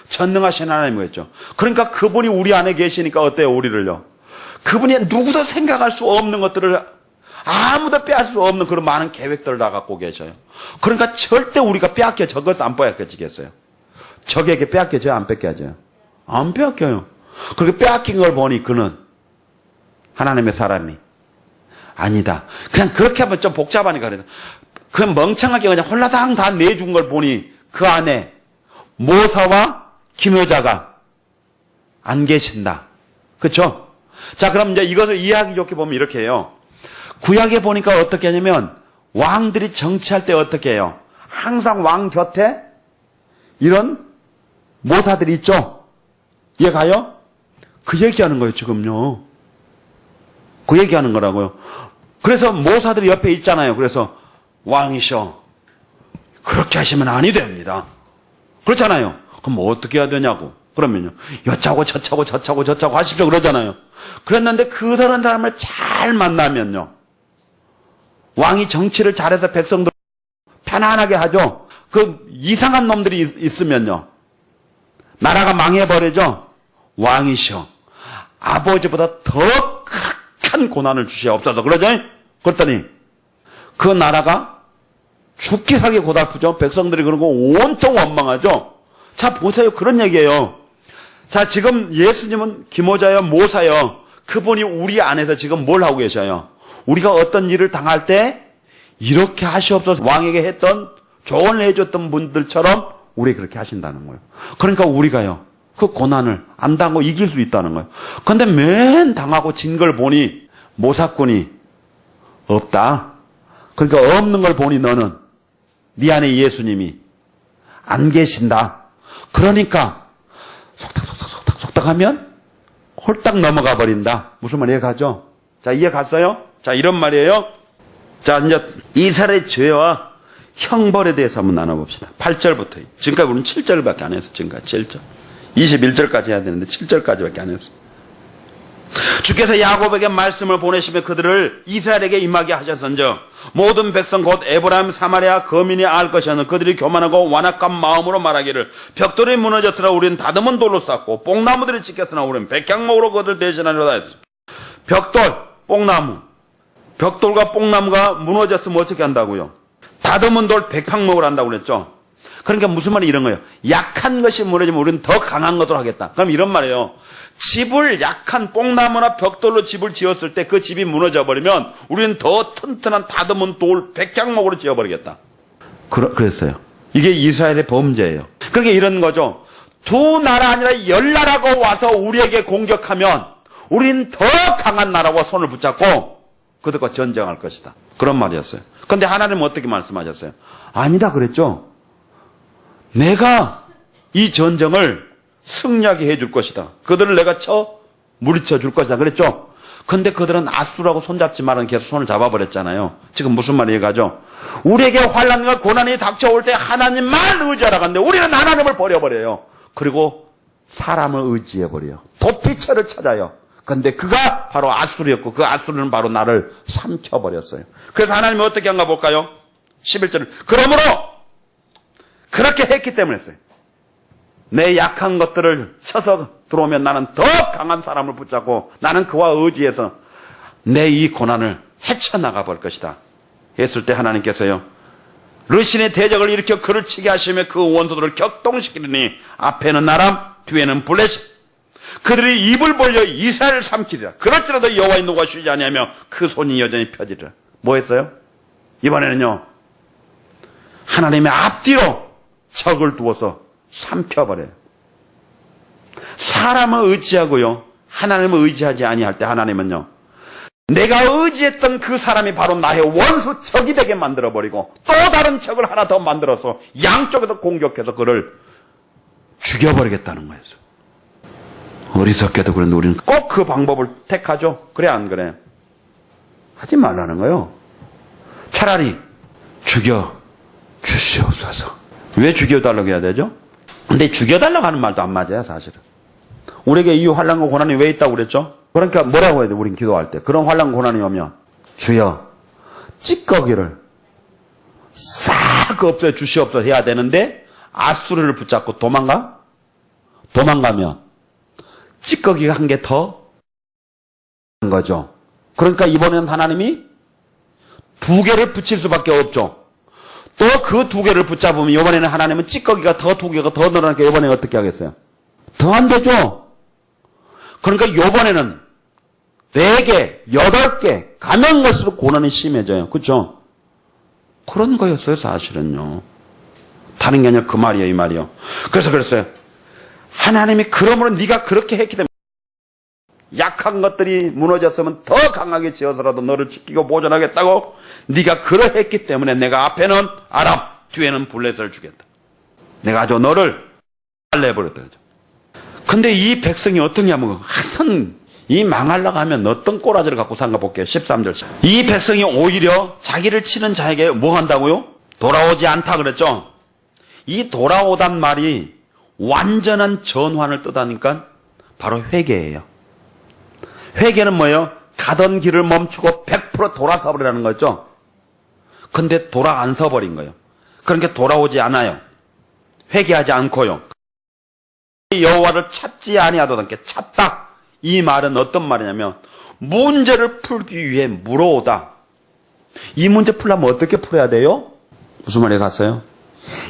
전능하신 하나님 그랬죠. 그러니까 그분이 우리 안에 계시니까 어때요? 우리를요. 그분이 누구도 생각할 수 없는 것들을 아무도 빼앗을 수 없는 그런 많은 계획들을 다 갖고 계셔요. 그러니까 절대 우리가 빼앗겨 것을 안 빼앗겨지겠어요. 적에게 빼앗겨져요? 안 빼앗겨져요? 안 빼앗겨요. 그렇게 빼앗긴 걸 보니 그는 하나님의 사람이 아니다. 그냥 그렇게 하면 좀 복잡하니까 그래요. 그냥 멍청하게 그냥 홀라당 다 내준 걸 보니 그 안에 모사와 기묘자가 안 계신다. 그렇죠? 자, 그럼 이제 이것을 이해하기 좋게 보면 이렇게 해요. 구약에 보니까 어떻게 하냐면 왕들이 정치할 때 어떻게 해요? 항상 왕 곁에 이런 모사들이 있죠? 이해 가요? 그 얘기하는 거예요, 지금요. 그 얘기하는 거라고요. 그래서 모사들이 옆에 있잖아요. 그래서 왕이셔. 그렇게 하시면 아니 됩니다. 그렇잖아요. 그럼 뭐 어떻게 해야 되냐고. 그러면요. 여차고 저차고 하십시오. 그러잖아요. 그랬는데 그 사람을 잘 만나면요. 왕이 정치를 잘해서 백성들 편안하게 하죠. 그 이상한 놈들이 있으면요. 나라가 망해버리죠. 왕이시여 아버지보다 더 극한 고난을 주시옵소서. 그러죠? 그랬더니 그 나라가 죽기 살기 고달프죠. 백성들이 그러고 온통 원망하죠. 자 보세요. 그런 얘기예요. 자 지금 예수님은 기모자여 모사여 그분이 우리 안에서 지금 뭘 하고 계셔요? 우리가 어떤 일을 당할 때 이렇게 하시옵소서. 왕에게 했던 조언을 해줬던 분들처럼 우리 그렇게 하신다는 거예요. 그러니까 우리가요 그 고난을 안 당하고 이길 수 있다는 거예요. 그런데 맨 당하고 진 걸 보니 모사꾼이 없다. 그러니까 없는 걸 보니 너는 네 안에 예수님이 안 계신다. 그러니까 속닥 하면 홀딱 넘어가 버린다. 무슨 말 이해가죠? 자 이해 갔어요? 자 이런 말이에요. 자 이제 이스라엘의 죄와 형벌에 대해서 한번 나눠봅시다. 8절부터. 지금까지 우리는 7절밖에 안 했어. 지금까지 7절. 21절까지 해야 되는데 7절까지밖에 안 했어. 주께서 야곱에게 말씀을 보내시며 그들을 이스라엘에게 임하게 하셨은즉 모든 백성 곧 에브라임 사마리아 거민이 알 것이었는 그들이 교만하고 완악한 마음으로 말하기를 벽돌이 무너졌으나 우리는 다듬은 돌로 쌓고 뽕나무들이 지켰으나 우리는 백향목으로 그들 대신하려다 했어. 벽돌, 뽕나무. 벽돌과 뽕나무가 무너졌으면 어떻게 한다고요? 다듬은 돌 백향목을 한다고 그랬죠. 그러니까 무슨 말이 이런 거예요. 약한 것이 무너지면 우리는 더 강한 것으로 하겠다. 그럼 이런 말이에요. 집을 약한 뽕나무나 벽돌로 집을 지었을 때 그 집이 무너져 버리면 우리는 더 튼튼한 다듬은 돌 백향목으로 지어버리겠다. 그랬어요. 이게 이스라엘의 범죄예요. 그러니까 이런 거죠. 두 나라 아니라 10나라가 와서 우리에게 공격하면 우리는 더 강한 나라와 손을 붙잡고 그들과 전쟁할 것이다. 그런 말이었어요. 그런데 하나님은 어떻게 말씀하셨어요? 아니다 그랬죠. 내가 이 전쟁을 승리하게 해줄 것이다. 그들을 내가 물리쳐 줄 것이다. 그랬죠? 근데 그들은 아수라고 손잡지 말은 계속 손을 잡아버렸잖아요. 지금 무슨 말이 가죠? 우리에게 환난과 고난이 닥쳐올 때 하나님만 의지하라고 하는데 우리는 하나님을 버려버려요. 그리고 사람을 의지해버려요. 도피처를 찾아요. 근데 그가 바로 아수르였고 그 아수르는 바로 나를 삼켜버렸어요. 그래서 하나님이 어떻게 한가 볼까요? 11절. 그러므로 그렇게 했기 때문에 했어요. 내 약한 것들을 쳐서 들어오면 나는 더 강한 사람을 붙잡고 나는 그와 의지해서 내 이 고난을 헤쳐나가 볼 것이다. 했을 때 하나님께서요. 르신의 대적을 일으켜 그를 치게 하시며 그 원수들을 격동시키리니 앞에는 나람 뒤에는 블레셋 그들이 입을 벌려 이스라엘을 삼키리라. 그럴지라도 여호와의 노가 쉬지 아니하며 그 손이 여전히 펴지리라. 뭐 했어요? 이번에는요. 하나님의 앞뒤로 적을 두어서 삼켜버려요. 사람을 의지하고요. 하나님을 의지하지 아니할 때 하나님은요. 내가 의지했던 그 사람이 바로 나의 원수 적이 되게 만들어버리고 또 다른 적을 하나 더 만들어서 양쪽에서 공격해서 그를 죽여버리겠다는 거예요. 어리석게도 그런데 우리는 꼭 그 방법을 택하죠. 그래 안 그래? 하지 말라는 거예요. 차라리 죽여 주시옵소서. 왜 죽여달라고 해야 되죠? 근데 죽여달라고 하는 말도 안 맞아요, 사실은. 우리에게 이 환난과 고난이 왜 있다고 그랬죠? 그러니까 뭐라고 해야 돼, 우린 기도할 때. 그런 환난과 고난이 오면, 주여, 찌꺼기를 싹 없애 주시옵소서 해야 되는데, 아수르를 붙잡고 도망가면, 찌꺼기가 한 개 더, 한 거죠. 그러니까 이번에는 하나님이 2개를 붙일 수밖에 없죠. 또 그 2개를 붙잡으면 이번에는 하나님은 찌꺼기가 더 2개가 더 늘어나니까 이번에 어떻게 하겠어요? 더 안 되죠. 그러니까 이번에는 4개, 8개 가면 갈수록 고난이 심해져요. 그렇죠? 그런 거였어요, 사실은요. 다른 게 아니라 그 말이에요, 이 말이요. 그래서 그랬어요. 하나님이 그러므로 네가 그렇게 했기 때문에 약한 것들이 무너졌으면 더 강하게 지어서라도 너를 지키고 보존하겠다고 네가 그러했기 때문에 내가 앞에는 아람, 뒤에는 블레셋을 주겠다. 내가 아주 너를 내버렸다. 근데 이 백성이 어떠냐면 하여튼 이 망하려고 하면 어떤 꼬라지를 갖고 산가 볼게요. 13절. 이 백성이 오히려 자기를 치는 자에게 뭐 한다고요? 돌아오지 않다 그랬죠. 이 돌아오단 말이 완전한 전환을 뜻하니까 바로 회개예요. 회개는 뭐예요? 가던 길을 멈추고 100% 돌아서 버리라는 거죠. 근데 돌아 안 서버린 거예요. 그러니까 돌아오지 않아요. 회개하지 않고요. 여호와를 찾지 아니하도다. 찾다. 이 말은 어떤 말이냐면 문제를 풀기 위해 물어오다. 이 문제 풀려면 어떻게 풀어야 돼요? 무슨 말이 갔어요?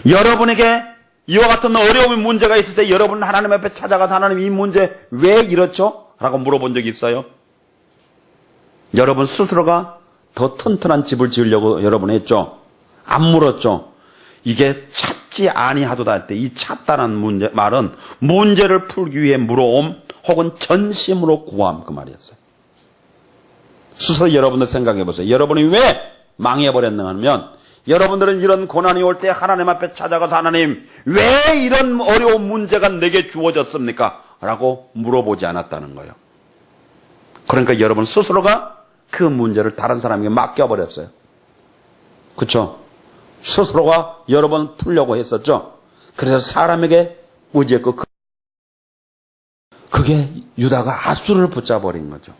여러분에게 이와 같은 어려움의 문제가 있을 때 여러분 하나님 앞에 찾아가서 하나님 이 문제 왜 이렇죠? 라고 물어본 적이 있어요? 여러분 스스로가 더 튼튼한 집을 지으려고 여러분 했죠? 안 물었죠? 이게 찾지 아니하도다 할 때 이 찾다는 말은 문제를 풀기 위해 물어옴 혹은 전심으로 구함 그 말이었어요. 스스로 여러분들 생각해 보세요. 여러분이 왜 망해버렸는가 하면 여러분들은 이런 고난이 올 때 하나님 앞에 찾아가서 하나님 왜 이런 어려운 문제가 내게 주어졌습니까? 라고 물어보지 않았다는 거예요. 그러니까 여러분 스스로가 그 문제를 다른 사람에게 맡겨버렸어요. 그렇죠? 스스로가 여러 번 풀려고 했었죠. 그래서 사람에게 의지했고 그게 유다가 아수를 붙잡아버린 거죠.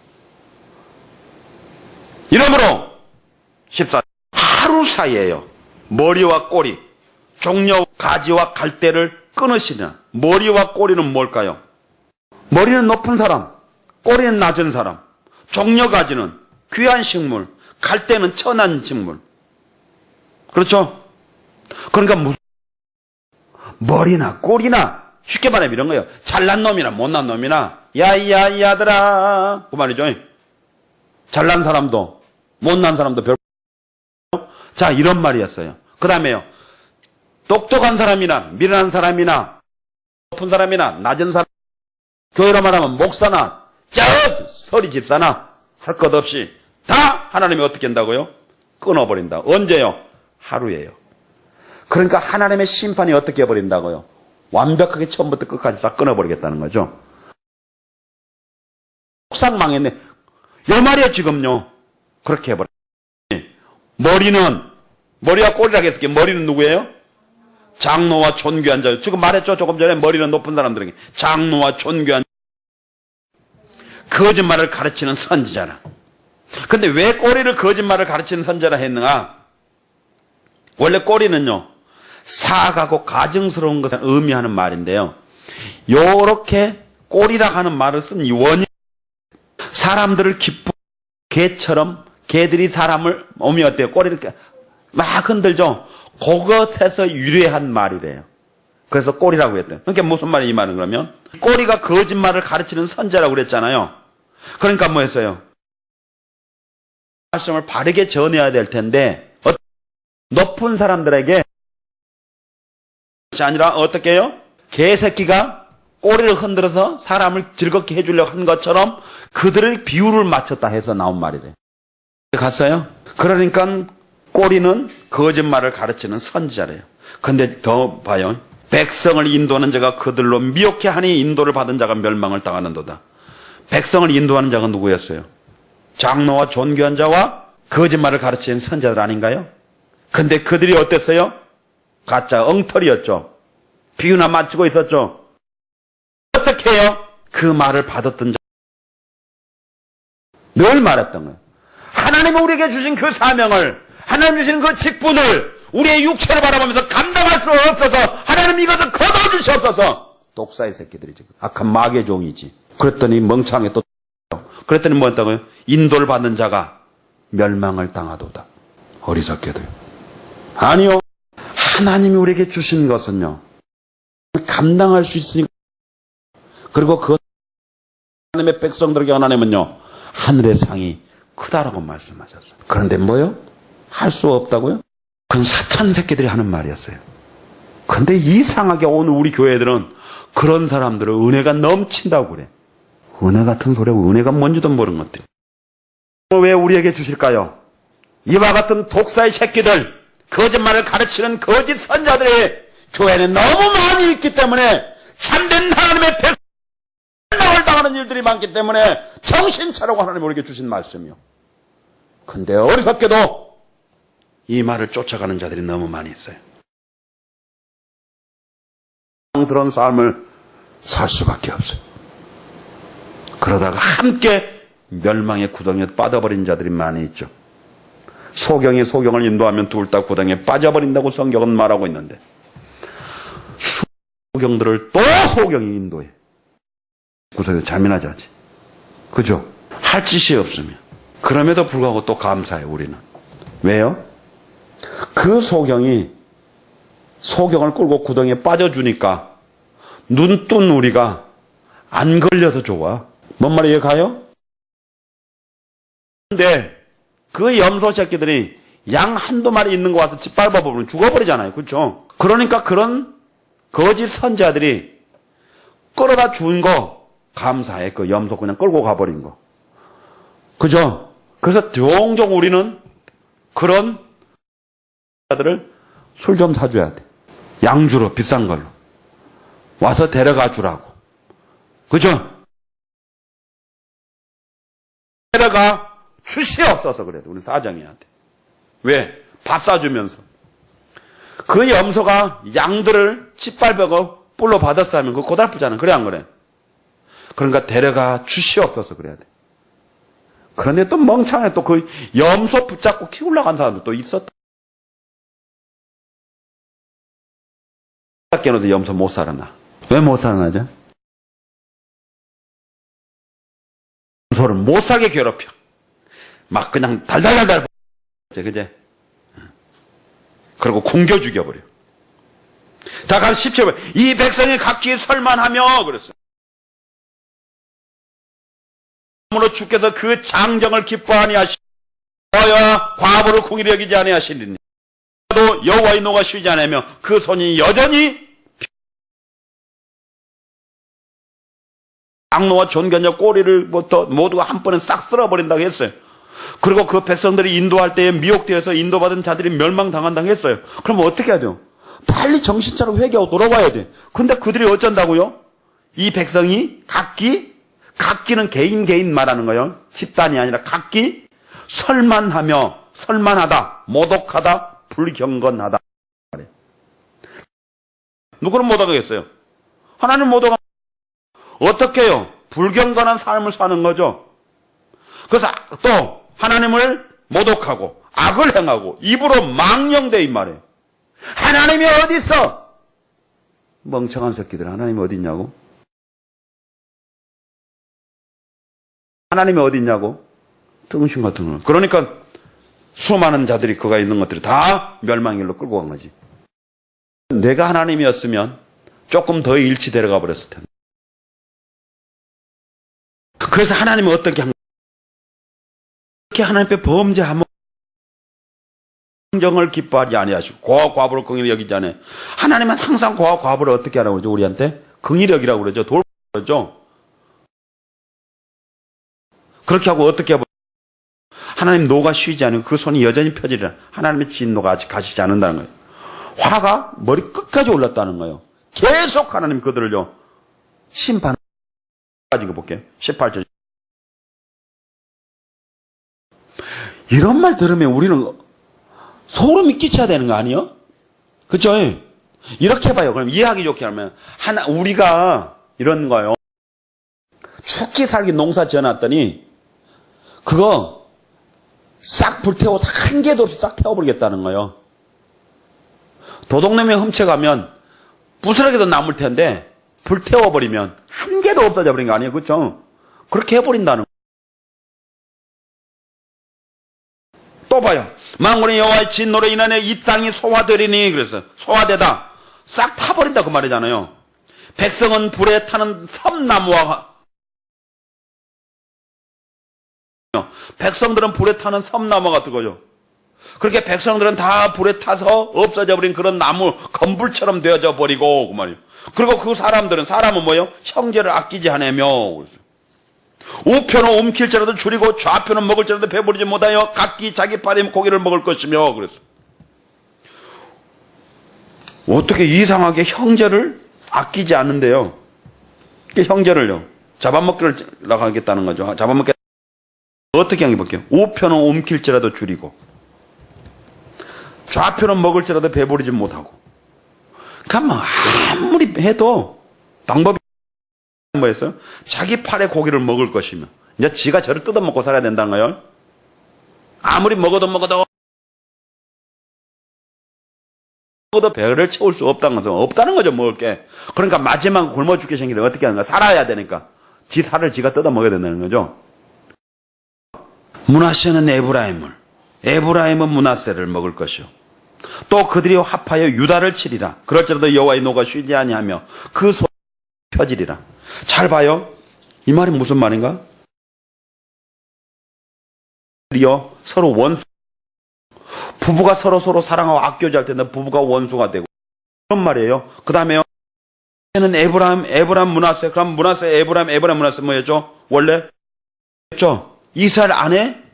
이러므로 14 하루 사이에요. 머리와 꼬리, 종려 가지와 갈대를 끊으시냐. 머리와 꼬리는 뭘까요? 머리는 높은 사람, 꼬리는 낮은 사람, 종려 가지는 귀한 식물, 갈대는 천한 식물. 그렇죠? 그러니까 무슨 머리나 꼬리나 쉽게 말하면 이런 거예요. 잘난 놈이나 못난 놈이나 야야 이 아들아 그 말이죠. 잘난 사람도 못난 사람도 별. 자 이런 말이었어요. 그 다음에요. 똑똑한 사람이나 미련한 사람이나 높은 사람이나 낮은 사람 교회로 말하면 목사나 서리 집사나 할 것 없이 다 하나님이 어떻게 한다고요? 끊어버린다. 언제요? 하루예요. 그러니까 하나님의 심판이 어떻게 해버린다고요? 완벽하게 처음부터 끝까지 싹 끊어버리겠다는 거죠. 속상 망했네. 요 말이에요 지금요. 그렇게 해버려. 머리와 꼬리라고 했을 게 머리는 누구예요? 장로와 존귀한 자. 지금 말했죠 조금 전에 머리는 높은 사람들에게 장로와 존귀한 거짓말을 가르치는 선지자라. 근데 왜 꼬리를 거짓말을 가르치는 선지자라 했는가? 원래 꼬리는요 사악하고 가증스러운 것을 의미하는 말인데요. 요렇게 꼬리라 하는 말을 쓴 이 원인 사람들을 기쁘게 개처럼 개들이 사람을 몸이 어때요? 꼬리를 막 흔들죠. 그것에서 유래한 말이래요. 그래서 꼬리라고 했대요. 그러니까 무슨 말이 이 말은 그러면 꼬리가 거짓말을 가르치는 선지자라고 그랬잖아요. 그러니까 뭐였어요? 말씀을 바르게 전해야 될 텐데 높은 사람들에게 아니라 어떻게 해요? 개새끼가 꼬리를 흔들어서 사람을 즐겁게 해주려고 한 것처럼 그들의 비율을 맞췄다 해서 나온 말이래요. 갔어요? 그러니까 꼬리는 거짓말을 가르치는 선지자래요. 근데 더 봐요. 백성을 인도하는 자가 그들로 미혹해 하니 인도를 받은 자가 멸망을 당하는도다. 백성을 인도하는 자가 누구였어요? 장로와 존귀한 자와 거짓말을 가르치는 선지자들 아닌가요? 근데 그들이 어땠어요? 가짜 엉터리였죠. 비유나 맞추고 있었죠. 어떻게 해요? 그 말을 받았던 자 늘 말했던 거예요. 하나님은 우리에게 주신 그 사명을 하나님 주시는 그 직분을 우리의 육체를 바라보면서 감당할 수 없어서 하나님 이것을 거둬주시옵소서. 독사의 새끼들이지. 악한 마귀의 종이지. 그랬더니 멍청하게 또 그랬더니 뭐였다고요? 인도를 받는 자가 멸망을 당하도다. 어리석게도요. 아니요. 하나님이 우리에게 주신 것은요. 감당할 수 있으니까. 그리고 그 하나님의 백성들에게 하나님은요. 하늘의 상이 크다라고 말씀하셨어요. 그런데 뭐요? 할 수 없다고요? 그건 사탄 새끼들이 하는 말이었어요. 그런데 이상하게 오늘 우리 교회들은 그런 사람들은 은혜가 넘친다고 그래. 은혜 같은 소리하고 은혜가 뭔지도 모르는 것들. 왜 우리에게 주실까요? 이와 같은 독사의 새끼들, 거짓말을 가르치는 거짓 선자들이 교회는 너무 많이 있기 때문에 참된 하나님의 백성을 당하는 일들이 많기 때문에 정신 차리고 하나님 우리에게 주신 말씀이요. 근데 어리석게도 이 말을 쫓아가는 자들이 너무 많이 있어요. 당스러운 삶을 살 수밖에 없어요. 그러다가 함께 멸망의 구덩이에 빠져버린 자들이 많이 있죠. 소경이 소경을 인도하면 둘 다 구덩이에 빠져버린다고 성경은 말하고 있는데 소경들을 또 소경이 인도해. 구석에서 잠이나 자지. 그죠? 할 짓이 없으면. 그럼에도 불구하고 또 감사해 우리는. 왜요? 그 소경이 소경을 끌고 구덩이에 빠져주니까 눈 뜬 우리가 안 걸려서 좋아. 뭔 말이에요, 가요? 근데 그 염소 새끼들이 양 한두 마리 있는 거 와서 짓밟아버리면 죽어버리잖아요. 그렇죠? 그러니까 그런 거짓 선자들이 끌어다 준 거 감사해. 그 염소 그냥 끌고 가버린 거. 그죠? 그래서 종종 우리는 그런 자들을 술 좀 사줘야 돼. 양주로 비싼 걸로. 와서 데려가 주라고. 그죠? 데려가 주시옵소서 그래도 우리 사정해야 돼. 왜? 밥 사주면서. 그 염소가 양들을 짓밟아고 뿔로 받았어 하면 그거 고달프잖아. 그래 안 그래? 그러니까 데려가 주시옵소서 그래야 돼. 그런데 또 멍청해. 또 그 염소 붙잡고 키우려고 한 사람도 또 있었다. 깨놓도 염소 못 살아나. 왜 못 살아나죠? 염소를 못 사게 괴롭혀. 막 그냥 달달달달. 그제? 그리고 굶겨 죽여버려. 다 가서 17번. 이 백성이 각기 설만하며 그랬어. 그러므로 주께서 그 장정을 기뻐하니 하시니 여호와 과부를 궁일히 여기지 아니하시리니 또 여호와의 노가 쉬지 않으며 그 손이 여전히 악노와 존견자 꼬리를부터 모두가 한 번에 싹 쓸어버린다고 했어요. 그리고 그 백성들이 인도할 때에 미혹되어서 인도받은 자들이 멸망당한다고 했어요. 그럼 어떻게 해야 돼요? 빨리 정신 차리고 회개하고 돌아와야 돼. 근데 그들이 어쩐다고요? 이 백성이 각기는 개인 말하는 거예요. 집단이 아니라 각기 설만하며 설만하다, 모독하다, 불경건하다. 누구는 모독하겠어요? 하나님 모독하면 어떻게 해요? 불경건한 삶을 사는 거죠. 그래서 또 하나님을 모독하고 악을 행하고 입으로 망령되 이 말이에요. 하나님이 어디 있어? 멍청한 새끼들 하나님이 어디 있냐고? 하나님이 어디 있냐고? 등신 같은 거. 그러니까 수많은 자들이 그가 있는 것들이 다 멸망일로 끌고 간 거지. 내가 하나님이었으면 조금 더 일치 데려가 버렸을 텐데. 그래서 하나님은 어떻게 한 거예요? 그렇게 하나님 앞에 범죄하면 정을 기뻐하지 아니하시고 고아 과부를 긍휼히 여기지 않아요. 하나님은 항상 고아 과부를 어떻게 하라고 그러죠? 우리한테 긍휼히 여기라고 그러죠. 돌보죠. 그렇게 하고 어떻게 하고 하나님 노가 쉬지 않고 그 손이 여전히 펴지리라. 하나님의 진노가 아직 가시지 않는다는 거예요. 화가 머리 끝까지 올랐다는 거예요. 계속 하나님 그들을요 심판하는 거 볼게요. 18절. 이런 말 들으면 우리는 소름이 끼쳐야 되는 거 아니에요? 그렇죠? 이렇게 봐요. 그럼 이해하기 좋게 하면 우리가 이런 거요. 죽기 살기 농사 지어놨더니 그거 싹 불태워서 한 개도 없이 싹 태워버리겠다는 거예요. 도둑놈이 훔쳐가면 부스러기도 남을 텐데 불태워버리면 한 개도 없어져 버린 거 아니에요? 그렇죠? 그렇게 해버린다는 거예요. 또 봐요. 만군의 여호와의 진노로 인하여 이 땅이 소화되리니 그래서 소화되다 싹 타버린다 그 말이잖아요. 백성은 불에 타는 섬나무와 백성들은 불에 타는 섬나무 같은 거죠. 그렇게 백성들은 다 불에 타서 없어져 버린 그런 나무 건불처럼 되어져 버리고 그 말이에요. 그리고 그 사람은 뭐예요? 형제를 아끼지 않으며 우편은 움킬지라도 줄이고 좌편은 먹을지라도 배부르지 못하여 각기 자기 팔에 고기를 먹을 것이며 그래서 어떻게 이상하게 형제를 아끼지 않는데요. 형제를요 잡아먹기를 나가겠다는 거죠. 어떻게 하는 게 볼게요. 우편은 움킬지라도 줄이고 좌편은 먹을지라도 배부르지 못하고. 그러니까 아무리 해도 방법이 뭐였어요? 자기 팔에 고기를 먹을 것이며 이제 지가 저를 뜯어먹고 살아야 된다는 거예요. 아무리 먹어도 보다 배를 채울 수 없다는 것은 없다는 거죠, 먹을 게. 그러니까 마지막 굶어 죽게 생기면 어떻게 하는가? 살아야 되니까. 지 살을 지가 뜯어 먹어야 된다는 거죠. 므낫세는 에브라임은 므낫세를 먹을 것이요. 또 그들이 합하여 유다를 치리라. 그럴지라도 여호와의 노가 쉬지 아니하며 그 손이 펴지리라. 잘 봐요. 이 말이 무슨 말인가? 서로 원수. 부부가 서로 사랑하고 아껴줄 텐데 부부가 원수가 되고 그런 말이에요. 그 다음에요. 는 에브라임 므낫세. 그럼 므낫세 에브라임 므낫세 뭐였죠? 원래 있죠. 이스라엘 안에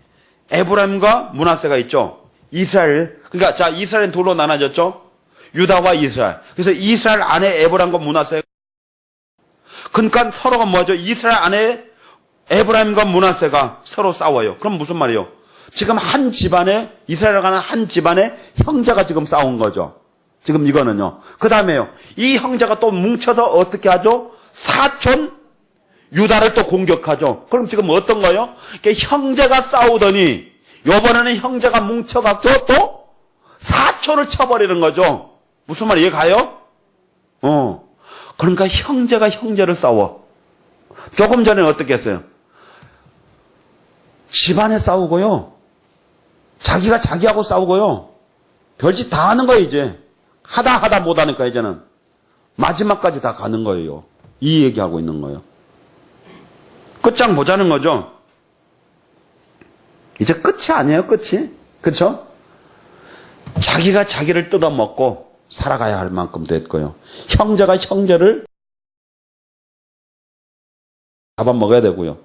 에브라임과 므낫세가 있죠. 이스라엘. 그러니까 자 이스라엘은 둘로 나눠졌죠. 유다와 이스라엘. 그래서 이스라엘 안에 에브라임과 므낫세. 그러니까 서로가 뭐죠? 이스라엘 안에 에브라임과 므낫세가 서로 싸워요. 그럼 무슨 말이에요? 지금 한 집안에 이스라엘에 가는 한 집안에 형제가 지금 싸운 거죠. 지금 이거는요. 그 다음에요. 이 형제가 또 뭉쳐서 어떻게 하죠? 사촌 유다를 또 공격하죠. 그럼 지금 어떤 거예요? 형제가 싸우더니 이번에는 형제가 뭉쳐갖고 또 사촌을 쳐버리는 거죠. 무슨 말 이해가요? 그러니까 형제가 형제를 싸워. 조금 전에 어떻게 했어요? 집안에 싸우고요. 자기가 자기하고 싸우고요. 별짓 다 하는 거예요, 이제. 하다 못하니까 이제는. 마지막까지 다 가는 거예요. 이 얘기하고 있는 거예요. 끝장 보자는 거죠. 이제 끝이 아니에요, 끝이. 그쵸? 자기가 자기를 뜯어먹고 살아가야 할 만큼 됐고요. 형제가 형제를 잡아먹어야 되고요.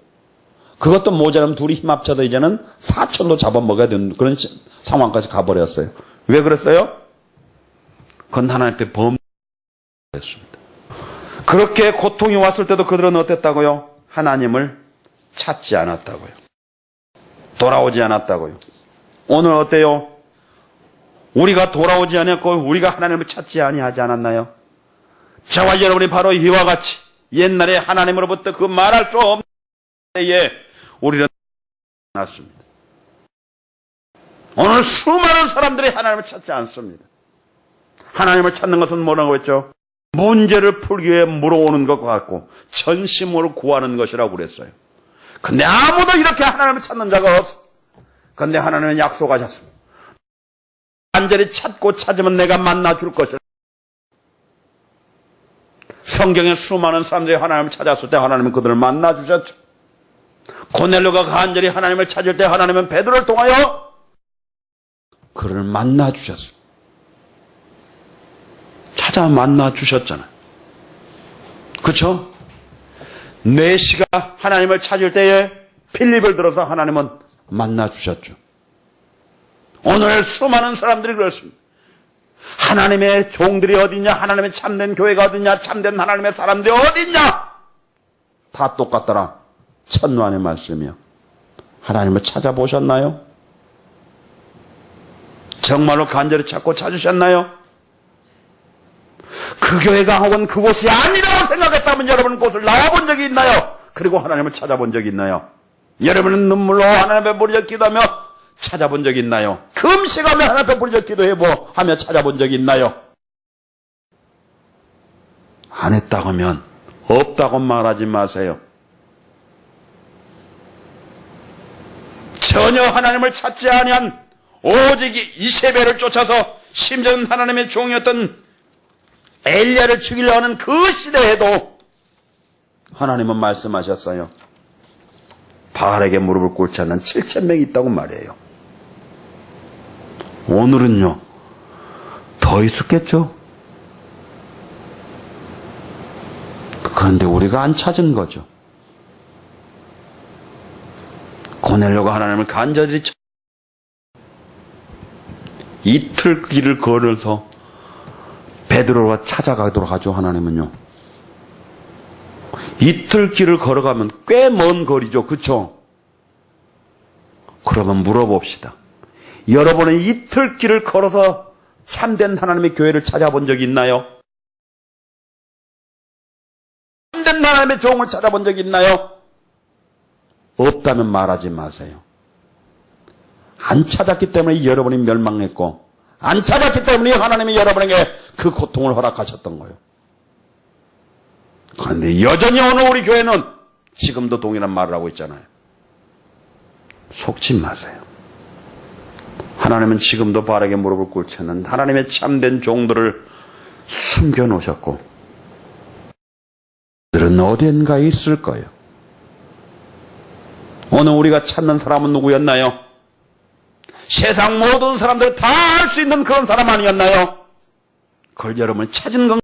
그것도 모자라면 둘이 힘 합쳐서 이제는 사촌도 잡아먹어야 되는 그런 상황까지 가버렸어요. 왜 그랬어요? 그건 하나님 앞에 범죄였습니다. 그렇게 고통이 왔을 때도 그들은 어땠다고요? 하나님을 찾지 않았다고요. 돌아오지 않았다고요. 오늘 어때요? 우리가 돌아오지 않았고 우리가 하나님을 찾지 아니하지 않았나요? 저와 여러분이 바로 이와 같이 옛날에 하나님으로부터 그 말할 수 없는 때에 우리는 않았습니다. 오늘 수많은 사람들이 하나님을 찾지 않습니다. 하나님을 찾는 것은 뭐라고 했죠? 문제를 풀기 위해 물어오는 것과 같고 전심으로 구하는 것이라고 그랬어요. 근데 아무도 이렇게 하나님을 찾는 자가 없어. 근데 하나님은 약속하셨습니다. 간절히 찾고 찾으면 내가 만나줄 것이라. 성경에 수많은 사람들이 하나님을 찾았을 때 하나님은 그들을 만나주셨죠. 고넬료가 간절히 하나님을 찾을 때 하나님은 베드로를 통하여 그를 만나주셨어요. 찾아 만나주셨잖아요. 그렇죠? 네시가 하나님을 찾을 때에 필립을 들어서 하나님은 만나주셨죠. 오늘 수많은 사람들이 그렇습니다. 하나님의 종들이 어디냐? 하나님의 참된 교회가 어디냐? 참된 하나님의 사람들이 어디냐? 다 똑같더라. 천만의 말씀이요. 하나님을 찾아보셨나요? 정말로 간절히 찾고 찾으셨나요? 그 교회가 혹은 그곳이 아니라고 생각했다면 여러분은 그곳을 나와본 적이 있나요? 그리고 하나님을 찾아본 적이 있나요? 여러분은 눈물로 하나님 앞에 부르짖어 기도하며 찾아본 적이 있나요? 금식하며 하나님 앞에 부르짖어 기도해보하며 찾아본 적이 있나요? 안 했다고 하면 없다고 말하지 마세요. 전혀 하나님을 찾지 아니한 오직 이세벨을 쫓아서 심지어는 하나님의 종이었던 엘리야를 죽이려 하는 그 시대에도 하나님은 말씀하셨어요. 바알에게 무릎을 꿇지 않는 7,000명이 있다고 말이에요. 오늘은요, 더 있었겠죠? 그런데 우리가 안 찾은 거죠. 고넬료가 하나님을 간절히 이틀 길을 걸어서 베드로가 찾아가도록 하죠. 하나님은요. 이틀 길을 걸어가면 꽤 먼 거리죠. 그렇죠? 그러면 물어봅시다. 여러분은 이틀 길을 걸어서 참된 하나님의 교회를 찾아본 적이 있나요? 참된 하나님의 종을 찾아본 적이 있나요? 없다면 말하지 마세요. 안 찾았기 때문에 여러분이 멸망했고 안 찾았기 때문에 하나님이 여러분에게 그 고통을 허락하셨던 거예요. 그런데 여전히 오늘 우리 교회는 지금도 동일한 말을 하고 있잖아요. 속지 마세요. 하나님은 지금도 바르게 무릎을 꿇쳤는 하나님의 참된 종들을 숨겨놓으셨고 그들은 어딘가에 있을 거예요. 오늘 우리가 찾는 사람은 누구였나요? 세상 모든 사람들 다 알 수 있는 그런 사람 아니었나요? 그걸 여러분이 찾은 건